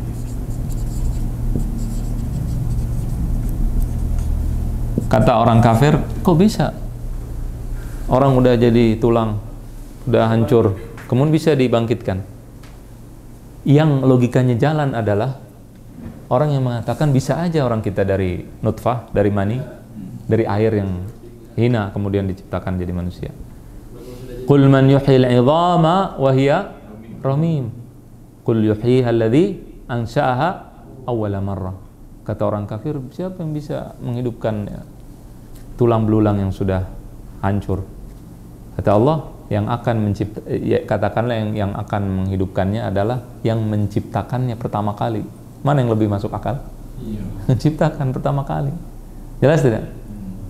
A: Kata orang kafir, kok bisa? Orang udah jadi tulang, udah hancur, kemudian bisa dibangkitkan. Yang logikanya jalan adalah orang yang mengatakan bisa aja orang kita dari nutfah, dari mani, dari air yang hina kemudian diciptakan jadi manusia. Qul man yuhyil 'idhama wa hiya ramim. Qul yuhyiha alladhi ansha'aha awwala marrah. Kata orang kafir, siapa yang bisa menghidupkan tulang belulang yang sudah hancur? Kata Allah, yang akan katakanlah yang akan menghidupkannya adalah yang menciptakannya pertama kali. Mana yang lebih masuk akal? Menciptakan pertama kali. Jelas tidak?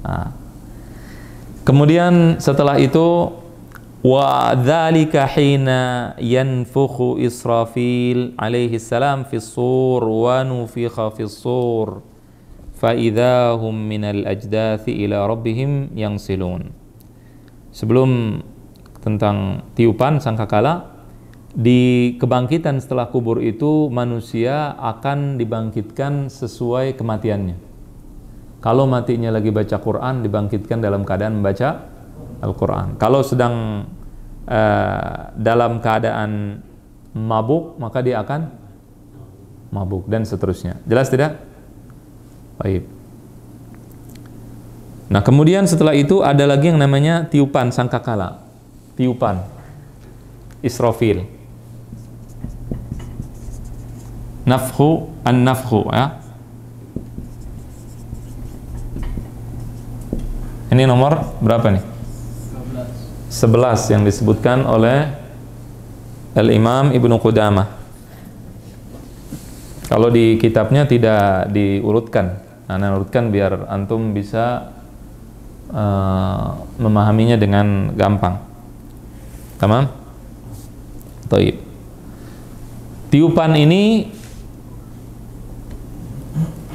A: Nah. Kemudian setelah itu, wa dzalika hina yanfukhu Israfil alaihi salam fis sur wa nufikha fis sur fa idzahum minal ajdathi ila rabbihim yansilun. Sebelum tentang tiupan sangkakala, di kebangkitan setelah kubur itu manusia akan dibangkitkan sesuai kematiannya. Kalau matinya lagi baca Quran, dibangkitkan dalam keadaan membaca Al-Quran. Kalau sedang dalam keadaan mabuk, maka dia akan mabuk dan seterusnya. Jelas tidak? Baik. Nah, kemudian setelah itu ada lagi yang namanya tiupan sangkakala. Tiupan Israfil. Nafhu an-nafhu, ya. Ini nomor berapa nih? 11 yang disebutkan oleh Al-Imam Ibnu Qudamah. Kalau di kitabnya tidak diurutkan. Nah, urutkan biar antum bisa memahaminya dengan gampang. Tamam? Taib. Tiupan ini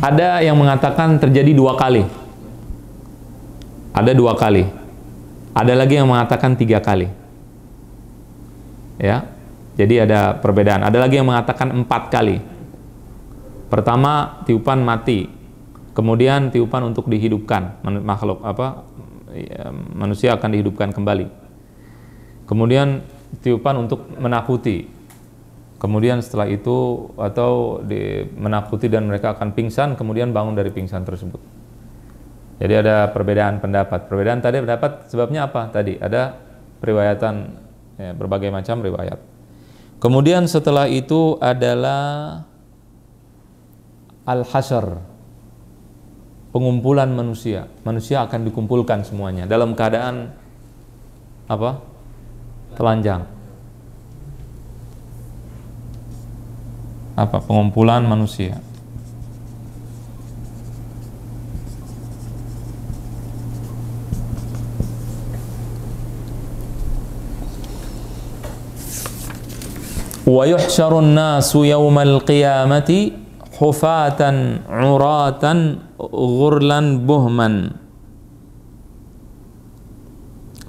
A: ada yang mengatakan terjadi 2 kali. Ada 2 kali. Ada lagi yang mengatakan 3 kali. Ya. Jadi ada perbedaan. Ada lagi yang mengatakan 4 kali. Pertama, tiupan mati. Kemudian tiupan untuk dihidupkan. Makhluk manusia akan dihidupkan kembali. Kemudian tiupan untuk menakuti. Kemudian setelah itu menakuti dan mereka akan pingsan, kemudian bangun dari pingsan tersebut. Jadi ada perbedaan pendapat. Perbedaan tadi pendapat sebabnya apa? Tadi ada periwayatan, ya, berbagai macam riwayat. Kemudian setelah itu adalah al-hasyr, pengumpulan manusia. Manusia akan dikumpulkan semuanya dalam keadaan apa? Telanjang. Apa? Pengumpulan manusia. Wa yuhsyarun nasu yawmal qiyamati hufatan uratan ghurlan buhman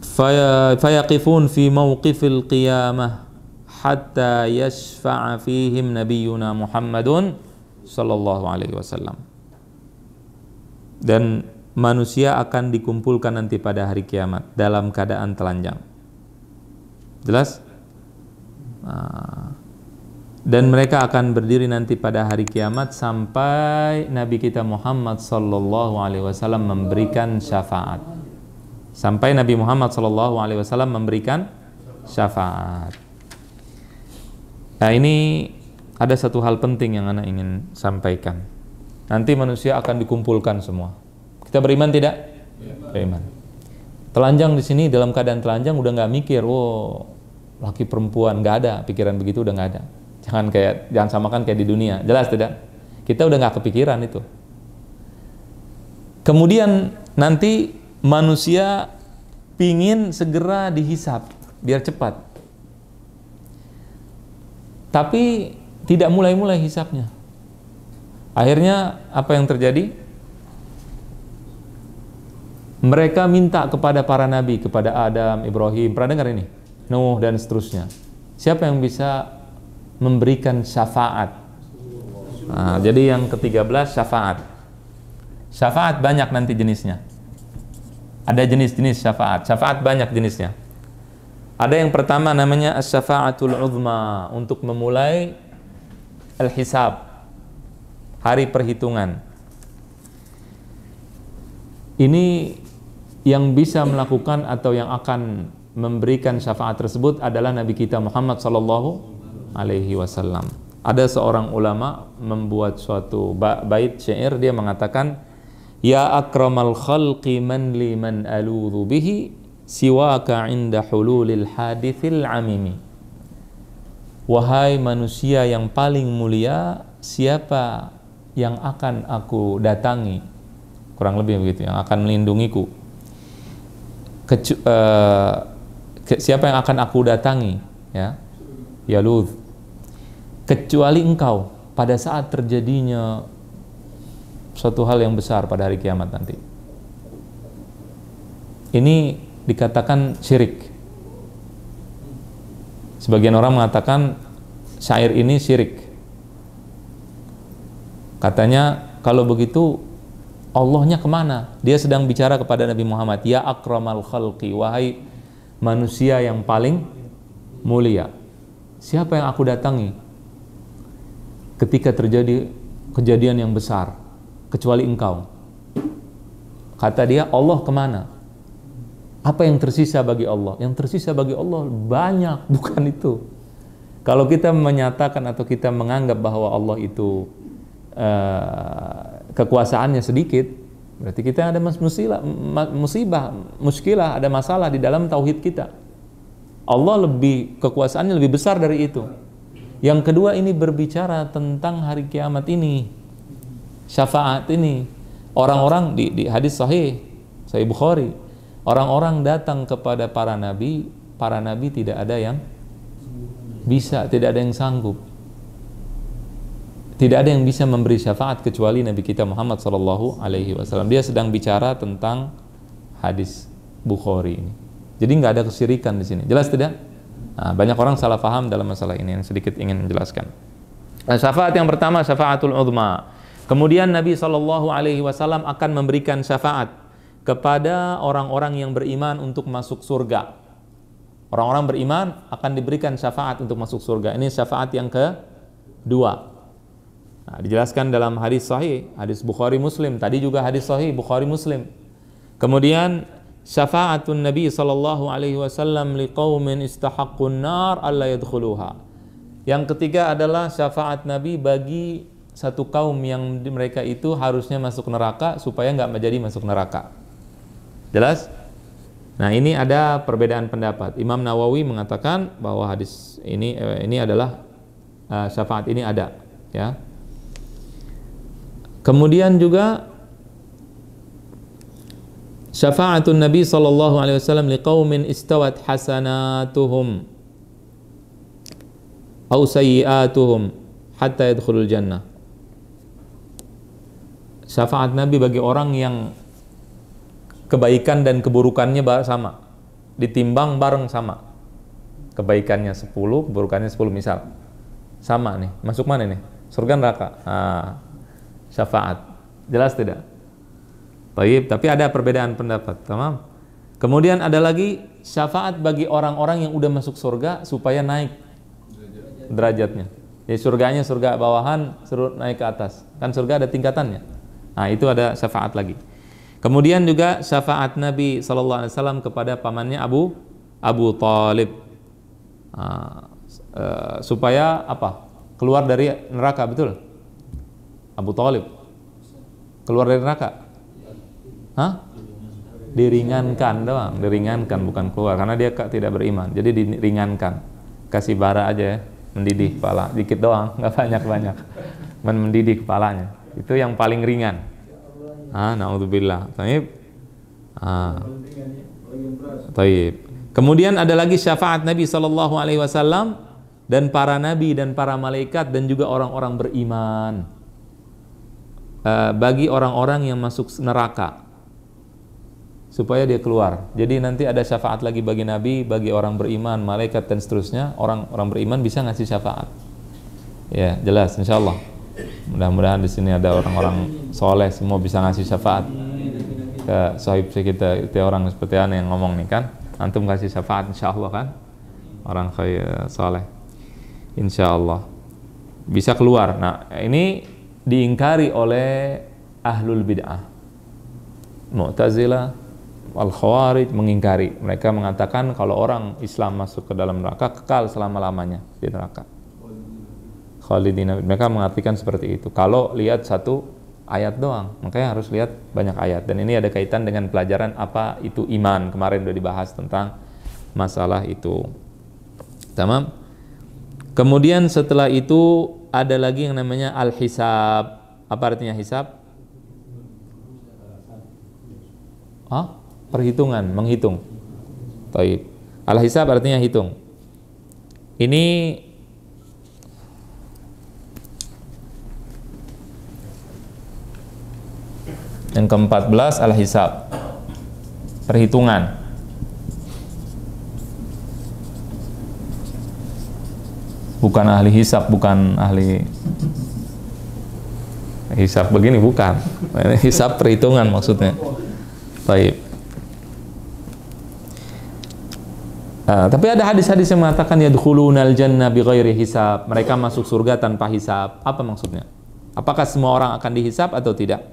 A: fayaqifun fi mawqifil qiyamah hatta yashfa'a fihim nabiyyuna Muhammadun sallallahu alaihi wasallam. Dan manusia akan dikumpulkan nanti pada hari kiamat dalam keadaan telanjang. Jelas? Dan mereka akan berdiri nanti pada hari kiamat sampai Nabi kita Muhammad sallallahu alaihi wasallam memberikan syafaat. Sampai Nabi Muhammad sallallahu alaihi wasallam memberikan syafaat. Nah, ini ada satu hal penting yang ana ingin sampaikan. Nanti manusia akan dikumpulkan semua. Kita beriman tidak? Beriman. Telanjang di sini dalam keadaan telanjang udah nggak mikir, laki perempuan, nggak ada pikiran begitu, udah nggak ada. Jangan samakan kayak di dunia, jelas tidak? Kita udah nggak kepikiran itu. Kemudian nanti manusia pingin segera dihisab biar cepat, tapi tidak mulai-mulai hisabnya. Akhirnya apa yang terjadi? Mereka minta kepada para nabi, kepada Adam, Ibrahim, pernah dengar ini? Nuh dan seterusnya. Siapa yang bisa memberikan syafaat? Nah, jadi yang ke-13 syafaat. Syafaat banyak nanti jenisnya. Ada jenis-jenis syafaat. Syafaat banyak jenisnya. Ada yang pertama namanya as-syafa'atul uzma, untuk memulai al-hisab, hari perhitungan. Ini yang bisa melakukan atau yang akan memberikan syafaat tersebut adalah Nabi kita Muhammad sallallahu alaihi wasallam. Ada seorang ulama membuat suatu bait syair, dia mengatakan, ya akramal khalqi man li man aludhu bihi siwaka inda hululil hadithil amimi. Wahai manusia yang paling mulia, siapa yang akan aku datangi, kurang lebih begitu, yang akan melindungiku, siapa yang akan aku datangi, ya, yaludh, kecuali engkau pada saat terjadinya suatu hal yang besar pada hari kiamat nanti. Ini dikatakan syirik. Sebagian orang mengatakan syair ini syirik. Katanya kalau begitu Allahnya kemana? Dia sedang bicara kepada Nabi Muhammad, ya akramal khalqi, wahai manusia yang paling mulia, siapa yang aku datangi ketika terjadi kejadian yang besar kecuali engkau? Kata dia, Allah kemana? Apa yang tersisa bagi Allah? Yang tersisa bagi Allah banyak, bukan itu. Kalau kita menyatakan atau kita menganggap bahwa Allah itu kekuasaannya sedikit, berarti kita ada muskilah, ada masalah di dalam tauhid kita. Allah kekuasaannya lebih besar dari itu. Yang kedua, ini berbicara tentang hari kiamat ini, syafaat ini. Orang-orang di hadis Sahih Bukhari, orang-orang datang kepada para nabi tidak ada yang bisa, tidak ada yang sanggup, tidak ada yang bisa memberi syafaat kecuali Nabi kita Muhammad sallallahu alaihi wasallam. Dia sedang bicara tentang hadis Bukhari ini. Jadi nggak ada kesyirikan di sini. Jelas tidak? Nah, banyak orang salah paham dalam masalah ini, yang sedikit ingin menjelaskan. Nah, syafaat yang pertama syafaatul uzma. Kemudian Nabi sallallahu alaihi wasallam akan memberikan syafaat kepada orang-orang yang beriman untuk masuk surga. Orang-orang beriman akan diberikan syafaat untuk masuk surga. Ini syafaat yang kedua. Nah, dijelaskan dalam hadis sahih, hadis Bukhari Muslim. Tadi juga hadis sahih Bukhari Muslim. Kemudian syafaatun Nabi sallallahu alaihi wasallam liqaumin istahaqqun nar alla yadkhuluha. Yang ketiga adalah syafaat Nabi bagi satu kaum yang mereka itu harusnya masuk neraka supaya nggak menjadi masuk neraka. Jelas? Nah, ini ada perbedaan pendapat. Imam Nawawi mengatakan bahwa hadis ini adalah syafaat ini ada, ya. Kemudian juga syafaatun Nabi sallallahu alaihi wasallam liqaumin istawat hasanatuhum aw sayyi'atuhum hatta yadkhulul jannah. Syafaat Nabi bagi orang yang kebaikan dan keburukannya sama, ditimbang bareng sama. Kebaikannya 10, keburukannya 10 misal. Sama nih, masuk mana nih? Surga neraka. Syafaat. Jelas tidak? Baik, tapi ada perbedaan pendapat, tamam? Kemudian ada lagi syafaat bagi orang-orang yang udah masuk surga supaya naik derajatnya. Jadi surganya surga bawahan, suruh naik ke atas. Kan surga ada tingkatannya. Nah, itu ada syafaat lagi. Kemudian juga syafaat Nabi sallallahu alaihi wasallam kepada pamannya Abu Thalib. Supaya apa? Keluar dari neraka, betul? Abu Thalib keluar dari neraka? Diringankan doang, diringankan, bukan keluar, karena dia tidak beriman, jadi diringankan. kasih bara aja ya, mendidih kepala, dikit doang, nggak banyak-banyak, mendidih kepalanya. Itu yang paling ringan. Naudzubillah. Taib. Kemudian ada lagi syafaat Nabi Shallallahu Alaihi Wasallam dan para nabi dan para malaikat dan juga orang-orang beriman bagi orang-orang yang masuk neraka supaya dia keluar. Jadi nanti ada syafaat lagi bagi nabi, bagi orang beriman, malaikat dan seterusnya. Orang-orang beriman bisa ngasih syafaat. Ya jelas, insya Allah. Mudah-mudahan di sini ada orang-orang soleh semua bisa ngasih syafaat ke sahib kita. Itu orang seperti ana yang ngomong nih kan. Antum kasih syafaat insya Allah kan, orang kaya saleh insya Allah bisa keluar. Nah ini diingkari oleh ahlul bid'ah, Mu'tazilah, Al-Khawarij mengingkari. Mereka mengatakan kalau orang Islam masuk ke dalam neraka kekal selama-lamanya di neraka, khalidina. Mereka mengartikan seperti itu kalau lihat satu ayat doang, makanya harus lihat banyak ayat. Dan ini ada kaitan dengan pelajaran apa itu iman. Kemarin udah dibahas tentang masalah itu. Tamam. Kemudian setelah itu ada lagi yang namanya al-hisab. Apa artinya hisab? Perhitungan, menghitung. Taib. Al-hisab artinya hitung. Ini yang ke-14 al-hisab, perhitungan. Bukan ahli hisab, bukan ahli hisab begini, bukan. Hisab perhitungan maksudnya. Baik. Tapi ada hadis-hadis yang mengatakan yadkhulunal jannah bighairi hisab. Mereka masuk surga tanpa hisab. Apa maksudnya? Apakah semua orang akan dihisab atau tidak?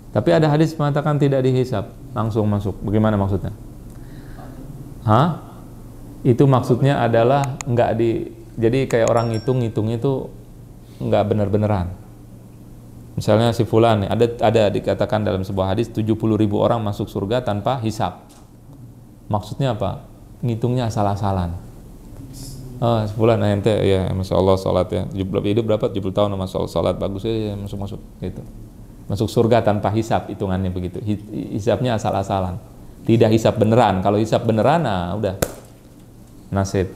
A: Tapi ada hadis mengatakan tidak dihisab, langsung masuk. Bagaimana maksudnya? Itu maksudnya adalah enggak jadi kayak orang hitung itu enggak benar-beneran. Misalnya si fulan ada dikatakan dalam sebuah hadis 70.000 orang masuk surga tanpa hisab. Maksudnya apa? Ngitungnya asal-asalan. Sebulan ente ya Masya Allah sholat ya, hidup berapa? 70 tahun Masya Allah sholat, bagus ya, masuk gitu. Masuk surga tanpa hisab, hitungannya begitu. Hisabnya asal-asalan, tidak hisab beneran. Kalau hisab beneran, nah udah nasib.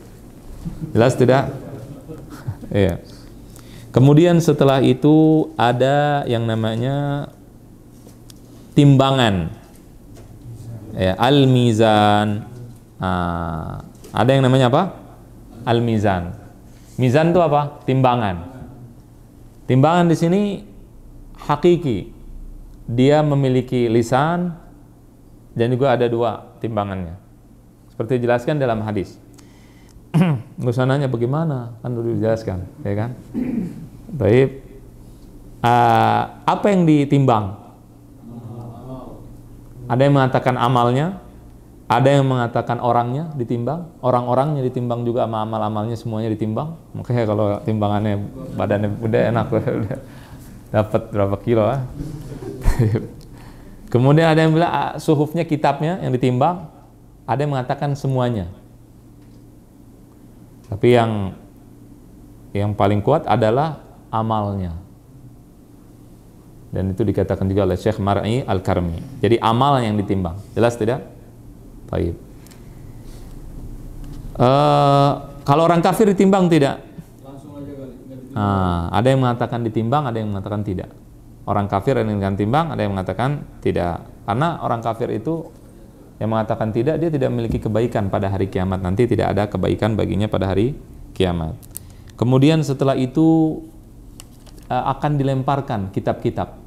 A: Jelas tidak? Iya. Kemudian setelah itu ada yang namanya timbangan, ya, al-mizan. Ada yang namanya apa? Al-mizan. Mizan itu apa? Timbangan. Timbangan di sini hakiki, dia memiliki lisan dan juga ada dua timbangannya seperti dijelaskan dalam hadis. Nggak usah nanya bagaimana, kan udah dijelaskan, ya kan? Baik. Apa yang ditimbang? Ada yang mengatakan amalnya, ada yang mengatakan orangnya ditimbang, orang-orangnya ditimbang juga sama amal-amalnya, semuanya ditimbang. Makanya kalau timbangannya badannya udah enak udah dapat berapa kilo. Kemudian ada yang bilang suhufnya, kitabnya yang ditimbang, ada yang mengatakan semuanya. Tapi yang paling kuat adalah amalnya. Dan itu dikatakan juga oleh Syekh Mar'i Al-Karmi. Jadi amal yang ditimbang. Jelas tidak? Baik. Kalau orang kafir ditimbang tidak?
B: Langsung aja kali.
A: Ada yang mengatakan ditimbang, ada yang mengatakan tidak. Orang kafir yang mengatakan timbang, ada yang mengatakan tidak. Karena orang kafir itu yang mengatakan tidak, dia tidak memiliki kebaikan pada hari kiamat. Nanti tidak ada kebaikan baginya pada hari kiamat. Kemudian setelah itu akan dilemparkan kitab-kitab.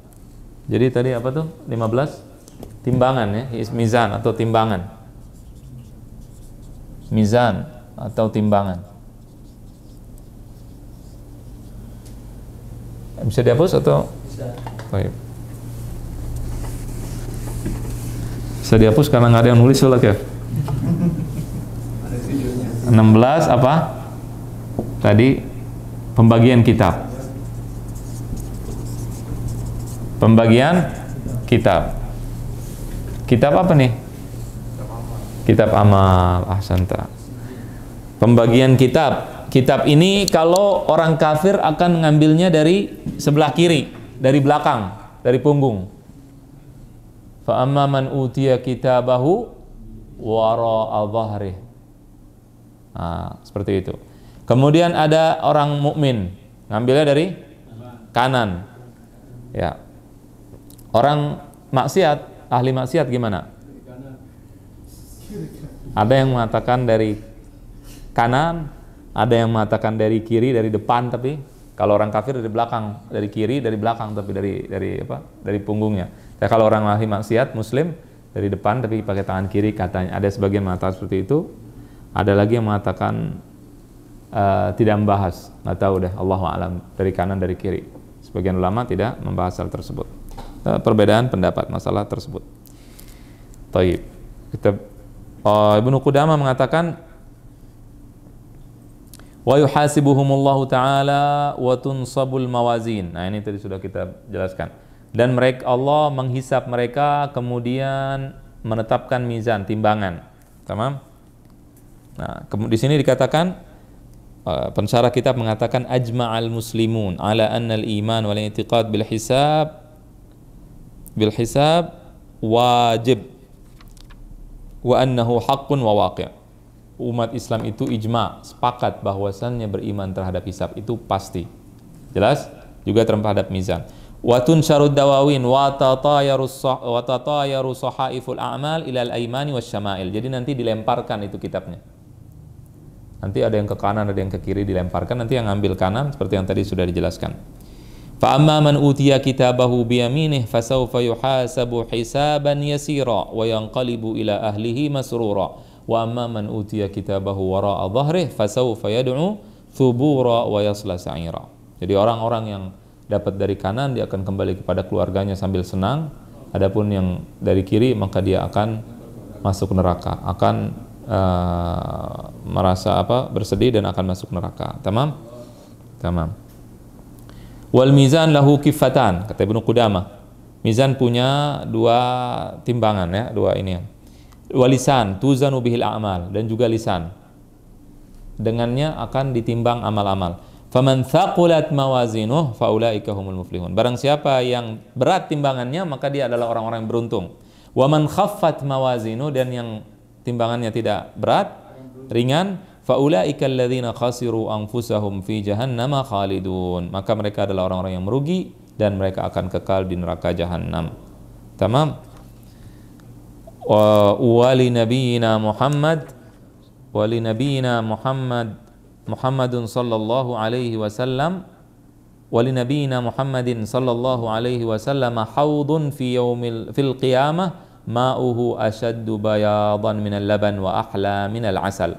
A: Jadi tadi apa tuh? 15 timbangan ya, mizan atau timbangan. Mizan atau timbangan. Bisa dihapus atau? Bisa. Baik. Bisa dihapus karena nggak ada yang nulis soalnya. 16 apa? Tadi pembagian kitab. Pembagian kitab. Kitab apa nih? Kitab amal, ahsanta. Pembagian kitab. Kitab ini kalau orang kafir akan mengambilnya dari sebelah kiri, dari belakang, dari punggung. Fa amma man utiya kitabahu wara'a dhahrih. Nah, seperti itu. Kemudian ada orang mukmin, ngambilnya dari kanan. Ya. Orang maksiat, ahli maksiat gimana? Ada yang mengatakan dari kanan, ada yang mengatakan dari kiri, dari depan, tapi kalau orang kafir dari belakang, dari kiri, dari belakang, tapi dari apa? Dari punggungnya. Ya, kalau orang ahli maksiat muslim dari depan tapi pakai tangan kiri katanya. Ada sebagian mengatakan seperti itu. Ada lagi yang mengatakan tidak membahas. Nggak tahu deh, Allahu a'lam, dari kanan dari kiri. Sebagian ulama tidak membahas hal tersebut. Perbedaan pendapat masalah tersebut. Taib. Kita Ibnu Qudamah mengatakan wa yuhasibuhumullahu ta'ala wa tunsabul mawazin. Nah, ini tadi sudah kita jelaskan. Dan mereka, Allah menghisap mereka, kemudian menetapkan mizan, timbangan. Tamam? Nah, di sini dikatakan pensyarah kitab mengatakan ajma'al muslimun ala anna al-iman wal i'tiqad bil hisab wajib wa annahu haqqun wa waqi'. Umat Islam itu ijma, sepakat bahwasannya beriman terhadap hisab itu pasti. Jelas? Juga terhadap mizan. Wa tunsyarud dawawin wa tatayaru sahaiful a'mal ila al-aymani wasyama'il. Jadi nanti dilemparkan itu kitabnya. Nanti ada yang ke kanan, ada yang ke kiri dilemparkan, nanti yang ngambil kanan seperti yang tadi sudah dijelaskan. Fa amma man utiya kitabahu bi yaminih fasawfa yuhasabu hisaban yasira wa yanqalibu ila ahlihi masrura. Wa amma man utiya kitabahu wara'a dhahrih fasawfa yad'u thubura wa yasla sa'ira. Jadi orang-orang yang dapat dari kanan dia akan kembali kepada keluarganya sambil senang. Adapun yang dari kiri maka dia akan masuk neraka, akan merasa bersedih dan akan masuk neraka. Tamam? Tamam. Wal mizan lahu kifatan, kata Ibnu Qudamah. Mizan punya dua timbangan ya, dua ini. Walisan tuzanu bihil a'mal, dan juga lisan. Dengannya akan ditimbang amal-amal. Faman thaqulat mawazinuh faulaika humul muflihun. Barang siapa yang berat timbangannya maka dia adalah orang-orang yang beruntung. Wa man khaffat mawazinuh, dan yang timbangannya tidak berat, ringan, faulaika alladzina khasiru anfusahum fi jahannama khalidun. Maka mereka adalah orang-orang yang merugi dan mereka akan kekal di neraka jahanam. Tamam? Wali nabiyina Muhammadun sallallahu alaihi wasallam haudun fil qiyamah ma'uhu ashaddu bayadan minal laban wa ahla minal asal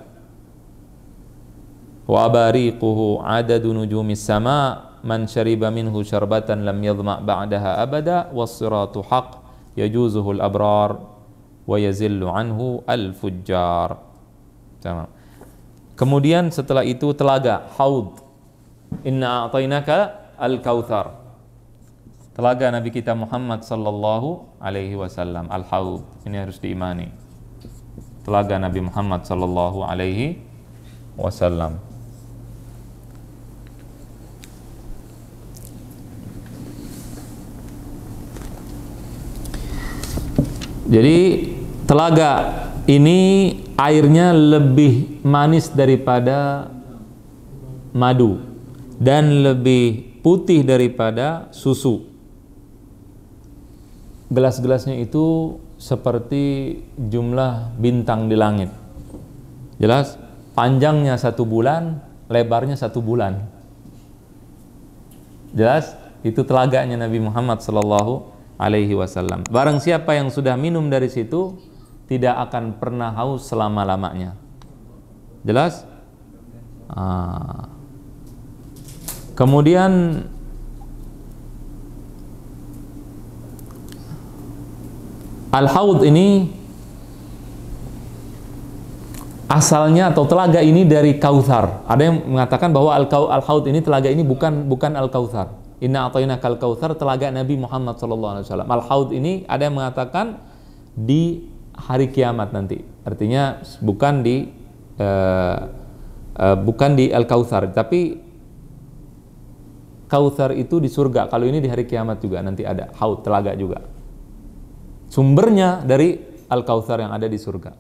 A: wa abariquhu adadu nujumis sama man syariba minhu syarbatan lam yadhma' ba'daha abada was-siratu haqq yajuzuhul abrar wa yazillu anhu al-fujjar. Kemudian setelah itu telaga haud, inna a'tainaka al-kautsar, telaga Nabi kita Muhammad sallallahu alaihi wasallam, al-haud. Ini harus diimani, telaga Nabi Muhammad sallallahu alaihi wasallam. Jadi telaga ini airnya lebih manis daripada madu dan lebih putih daripada susu. Gelas-gelasnya itu seperti jumlah bintang di langit. Jelas? Panjangnya 1 bulan, lebarnya 1 bulan. Jelas? Itu telaganya Nabi Muhammad sallallahu alaihi wasallam. Barang siapa yang sudah minum dari situ tidak akan pernah haus selama-lamanya. Jelas? Kemudian al-haud ini asalnya atau telaga ini dari Kautsar. Ada yang mengatakan bahwa al-haud ini, telaga ini bukan al-Kautsar. Inna a'tainakal kautsar, telaga Nabi Muhammad sallallahu alaihi wasallam. Al-haud ini ada yang mengatakan hari kiamat nanti. Artinya bukan di Al-Kautsar, tapi Kautsar itu di surga. Kalau ini di hari kiamat juga nanti ada haud, telaga juga. Sumbernya dari Al-Kautsar yang ada di surga.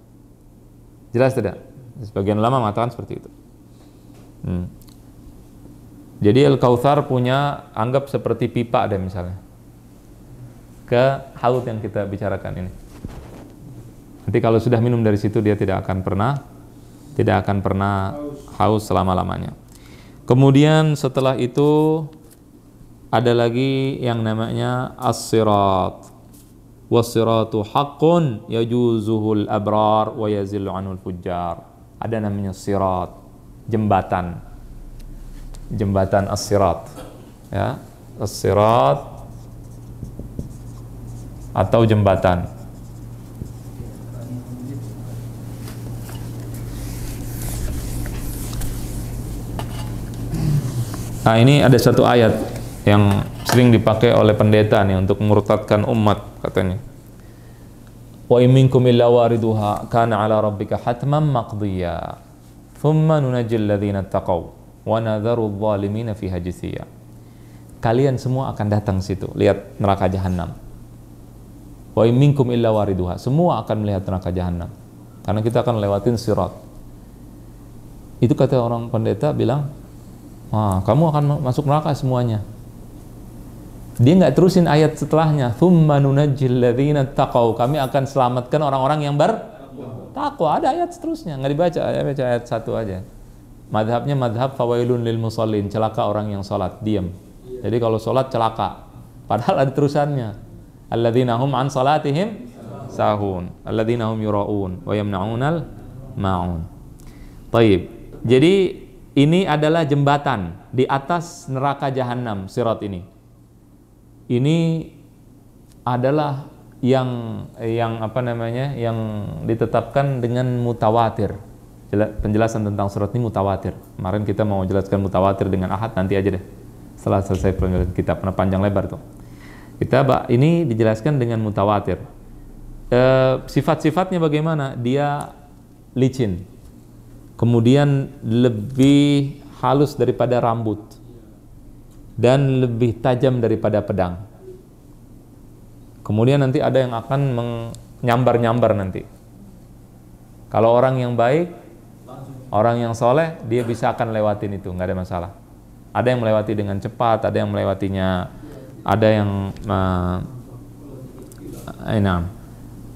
A: Jelas tidak? Sebagian ulama mengatakan seperti itu. Jadi Al-Kautsar punya, anggap seperti pipa deh misalnya, ke haud yang kita bicarakan ini. Nanti kalau sudah minum dari situ dia tidak akan pernah haus selama-lamanya. Kemudian setelah itu ada lagi yang namanya as-sirat. Was-siratu haqqun yajuzuhul abrar wa yazillu anhul fujjar. Ada namanya sirat, jembatan. Jembatan as-sirat. Ya, as-sirat atau jembatan. Nah, ini ada satu ayat yang sering dipakai oleh pendeta nih untuk murtadkan umat, katanya. Wa in minkum illa wariduha kana 'ala rabbika hatman maqdiya. Thumma nunajjil ladzina taqaw wa nadharu adh-dhalimina fiha jithiya. Kalian semua akan datang situ, lihat neraka jahanam. Wa in minkum illa wariduha, semua akan melihat neraka jahanam. Karena kita akan lewatin sirat. Itu kata orang pendeta bilang, kamu akan masuk neraka semuanya. Dia nggak terusin ayat setelahnya. Tsumma nunajjil ladzina taqaw. Kami akan selamatkan orang-orang yang bertakwa. Ada ayat seterusnya, nggak dibaca. Baca ayat 1 aja. Madhabnya madhab fawailun lil musallin, celaka orang yang salat, diam. Jadi kalau salat celaka. Padahal ada terusannya. Alladzina hum an salatihim sahun, alladzina hum yura'un wa yamna'unal ma'un. Baik. Jadi ini adalah jembatan di atas neraka jahanam, sirat ini. Ini adalah yang ditetapkan dengan mutawatir. Penjelasan tentang sirat ini mutawatir. Kemarin kita mau jelaskan mutawatir dengan ahad, nanti aja deh. Setelah selesai penjelasan kita, pernah panjang lebar tuh. Ini dijelaskan dengan mutawatir. Sifat-sifatnya bagaimana? Dia licin. Kemudian lebih halus daripada rambut dan lebih tajam daripada pedang. Kemudian nanti ada yang akan menyambar-nyambar nanti. Kalau orang yang baik, orang yang soleh, dia bisa akan lewatin itu, nggak ada masalah. Ada yang melewati dengan cepat, ada yang melewatinya, ada yang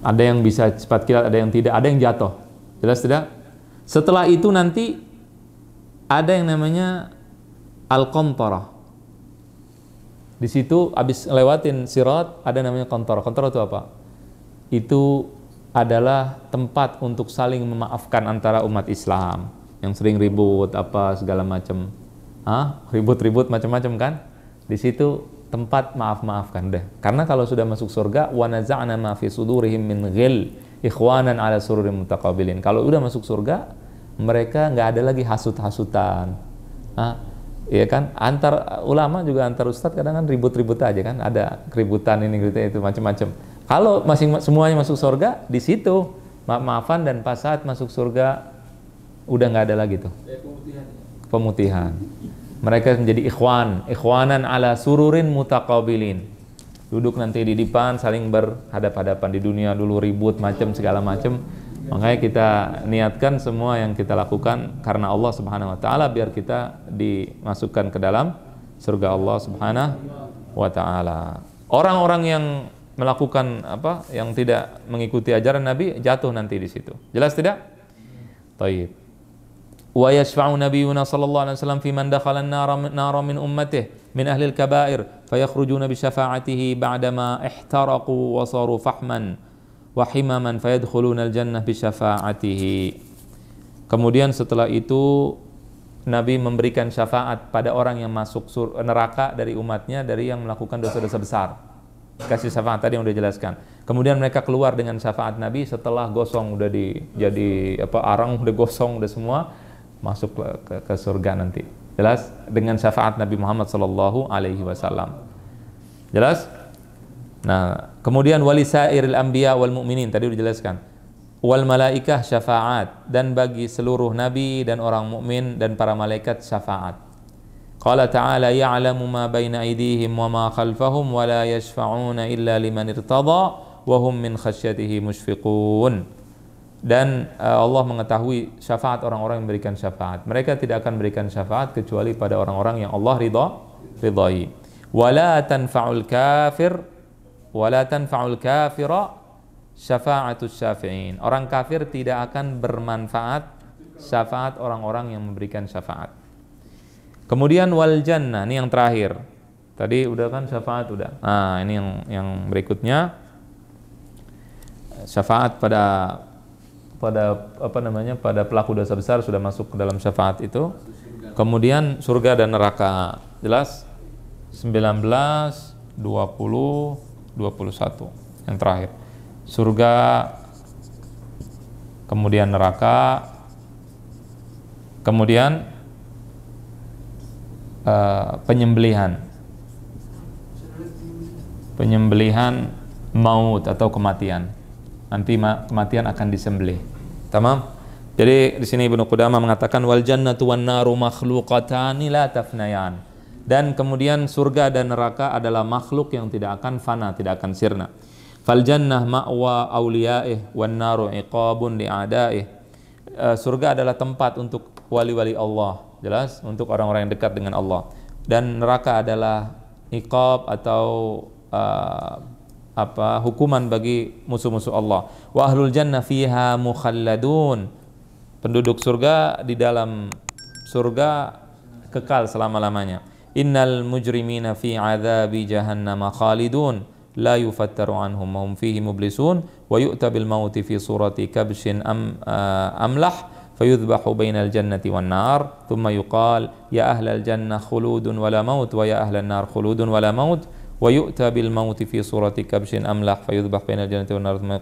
A: ada yang bisa cepat kilat, ada yang tidak, ada yang jatuh. Jelas tidak? Setelah itu nanti ada yang namanya al-qantarah. Di situ habis lewatin sirat ada namanya qantarah. Qantarah itu apa? Itu adalah tempat untuk saling memaafkan antara umat Islam yang sering ribut apa segala macam. Ribut-ribut macam-macam kan? Di situ tempat maaf-maafkan deh. Karena kalau sudah masuk surga, wa naza'na ma fi sudurihim min ghil ikhwanan ala sururin mutaqabilin. Kalau udah masuk surga, mereka nggak ada lagi hasut-hasutan. Iya kan? Antar ulama juga antar ustadz kadang kan ribut-ribut aja kan, ada keributan ini gitu itu macam-macam. Kalau semuanya masuk surga, di situ maaf-maafan dan pas saat masuk surga udah nggak ada lagi tuh. Pemutihan. Mereka menjadi ikhwanan ala sururin mutaqabilin. Duduk nanti di depan saling berhadap-hadapan. Di dunia dulu ribut macam segala macam. Makanya kita niatkan semua yang kita lakukan karena Allah Subhanahu wa taala biar kita dimasukkan ke dalam surga Allah Subhanahu wa taala. Orang-orang yang melakukan yang tidak mengikuti ajaran Nabi jatuh nanti di situ. Jelas tidak? Baik. Wa yashfa'u nabiyyuna sallallahu alaihi wasallam fi man dakhala an-nara min ummatihi min ahli al-kaba'ir fayakhrujuna bi syafa'atihi ba'dama ihtaraqu wa saru fahman wa himaman fayadkhuluna al-jannah bi syafa'atihi. Kemudian setelah itu Nabi memberikan syafaat pada orang yang masuk neraka dari umatnya dari yang melakukan dosa-dosa besar. Kasih syafaat tadi yang udah jelaskan. Kemudian mereka keluar dengan syafaat Nabi setelah gosong udah arang udah gosong udah semua masuk ke surga nanti. Jelas dengan syafaat Nabi Muhammad sallallahu alaihi wasallam. Jelas? Nah, kemudian walisairil anbiya wal mu'minin tadi udah dijelaskan. wal malaikah syafaat, dan bagi seluruh nabi dan orang mukmin dan para malaikat syafaat. Qala ta'ala ya'lamu ma baina aydihim wa ma khalfahum wa la yashfa'una illa liman irtada wa hum min khasyatihi mushfiqun. Dan Allah mengetahui syafaat orang-orang yang memberikan syafaat. Mereka tidak akan memberikan syafaat kecuali pada orang-orang yang Allah ridai. Wala tanfa'ul kafira syafa'atus syafi'in. Orang kafir tidak akan bermanfaat syafaat orang-orang yang memberikan syafaat. Kemudian wal jannah, ini yang terakhir. Tadi udah kan syafaat udah. Nah, ini yang berikutnya. Syafaat pada pada pelaku dosa besar sudah masuk ke dalam syafaat itu. Kemudian surga dan neraka. Jelas? 19, 20, 21. Yang terakhir. Surga, kemudian neraka, kemudian penyembelihan maut atau kematian. Nanti kematian akan disembelih. Tamam? Jadi di sini Ibnu Qudamah mengatakan wal jannatu wan naru makhluqatani la tafnayan. Dan kemudian surga dan neraka adalah makhluk yang tidak akan fana, tidak akan sirna. Fal jannah ma'wa awliyaih wan naru iqabun li'adaih. Surga adalah tempat untuk wali-wali Allah, jelas, untuk orang-orang yang dekat dengan Allah. Dan neraka adalah iqab atau hukuman bagi musuh-musuh Allah. Wa ahlul jannah fiha mukhalladun. Penduduk surga di dalam surga kekal selama-lamanya. Innal mujrimina fi adzabi jahannam khalidun la yufattaru anhum wa hum fihi mublisun wa yu'ta bil mauti fi surati kabshin amlah fayudhbahu bainal jannati wan nar thumma yuqal ya ahlal jannah khuludun wala maut wa ya ahlan nar khuludun wala maut wa yu'ta bil mauti fi surati kabshin amlah fayudhbah bainal jannati wan nar thumma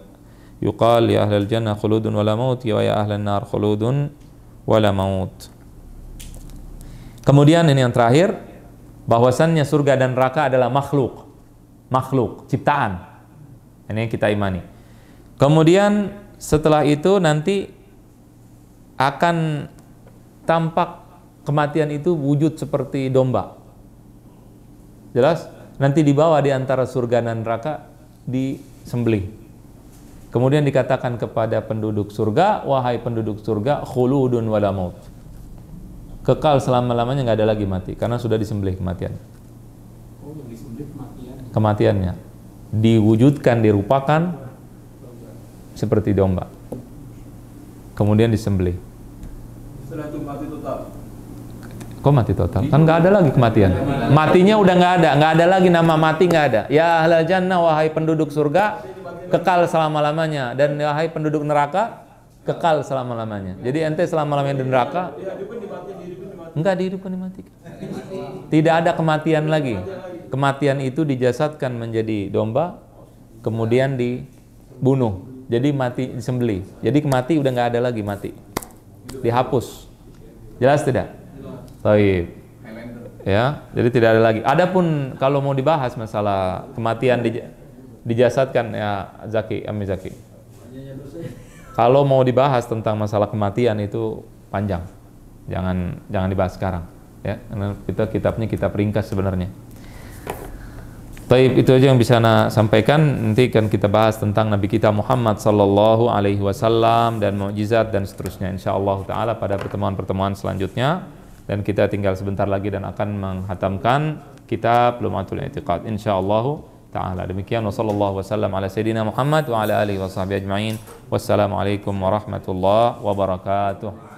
A: yuqal ya ahlal jannah khuludun wala maut wa ya ahlan nar khuludun wala maut. Kemudian ini yang terakhir, bahwasannya surga dan neraka adalah makhluk, ciptaan. Ini yang kita imani. Kemudian setelah itu nanti akan tampak kematian itu wujud seperti domba. Jelas? Nanti dibawa di antara surga dan neraka, disembelih. Kemudian dikatakan kepada penduduk surga, wahai penduduk surga, khuludun wala maut. Kekal selama-lamanya, nggak ada lagi mati karena sudah disembelih kematian. Kematiannya diwujudkan, dirupakan seperti domba. Kemudian disembelih.
B: Setelah itu mati total.
A: Kok mati total? Kan nggak ada lagi kematian. Matinya udah nggak ada lagi, nama mati nggak ada. Ya ahlal jannah, wahai penduduk surga, kekal selama-lamanya, dan wahai penduduk neraka, kekal selama-lamanya. Jadi ente selama-lamanya di neraka. Enggak dihidupkan, dimatikan. Tidak ada kematian lagi. Kematian itu dijasadkan menjadi domba, kemudian dibunuh. Jadi mati, disembelih. Jadi mati udah nggak ada lagi mati. Dihapus. Jelas tidak? Baik. Ya, jadi tidak ada lagi. Adapun kalau mau dibahas masalah kematian dijasadkan, ya Ami Zaki. Kalau mau dibahas tentang masalah kematian itu panjang. Jangan dibahas sekarang, ya. Karena kitabnya kitab ringkas sebenarnya. Baik, itu aja yang bisa Ana sampaikan. Nanti kan kita bahas tentang Nabi kita Muhammad sallallahu alaihi wasallam dan mukjizat dan seterusnya insyaallah taala pada pertemuan-pertemuan selanjutnya. Dan kita tinggal sebentar lagi dan akan menghatamkan kitab Lumatul I'tiqad insyaallah taala. Demikian, wassallallahu wasallam ala sayidina Muhammad wa ala alihi washabihi ajmain. Wassalamualaikum warahmatullahi wabarakatuh.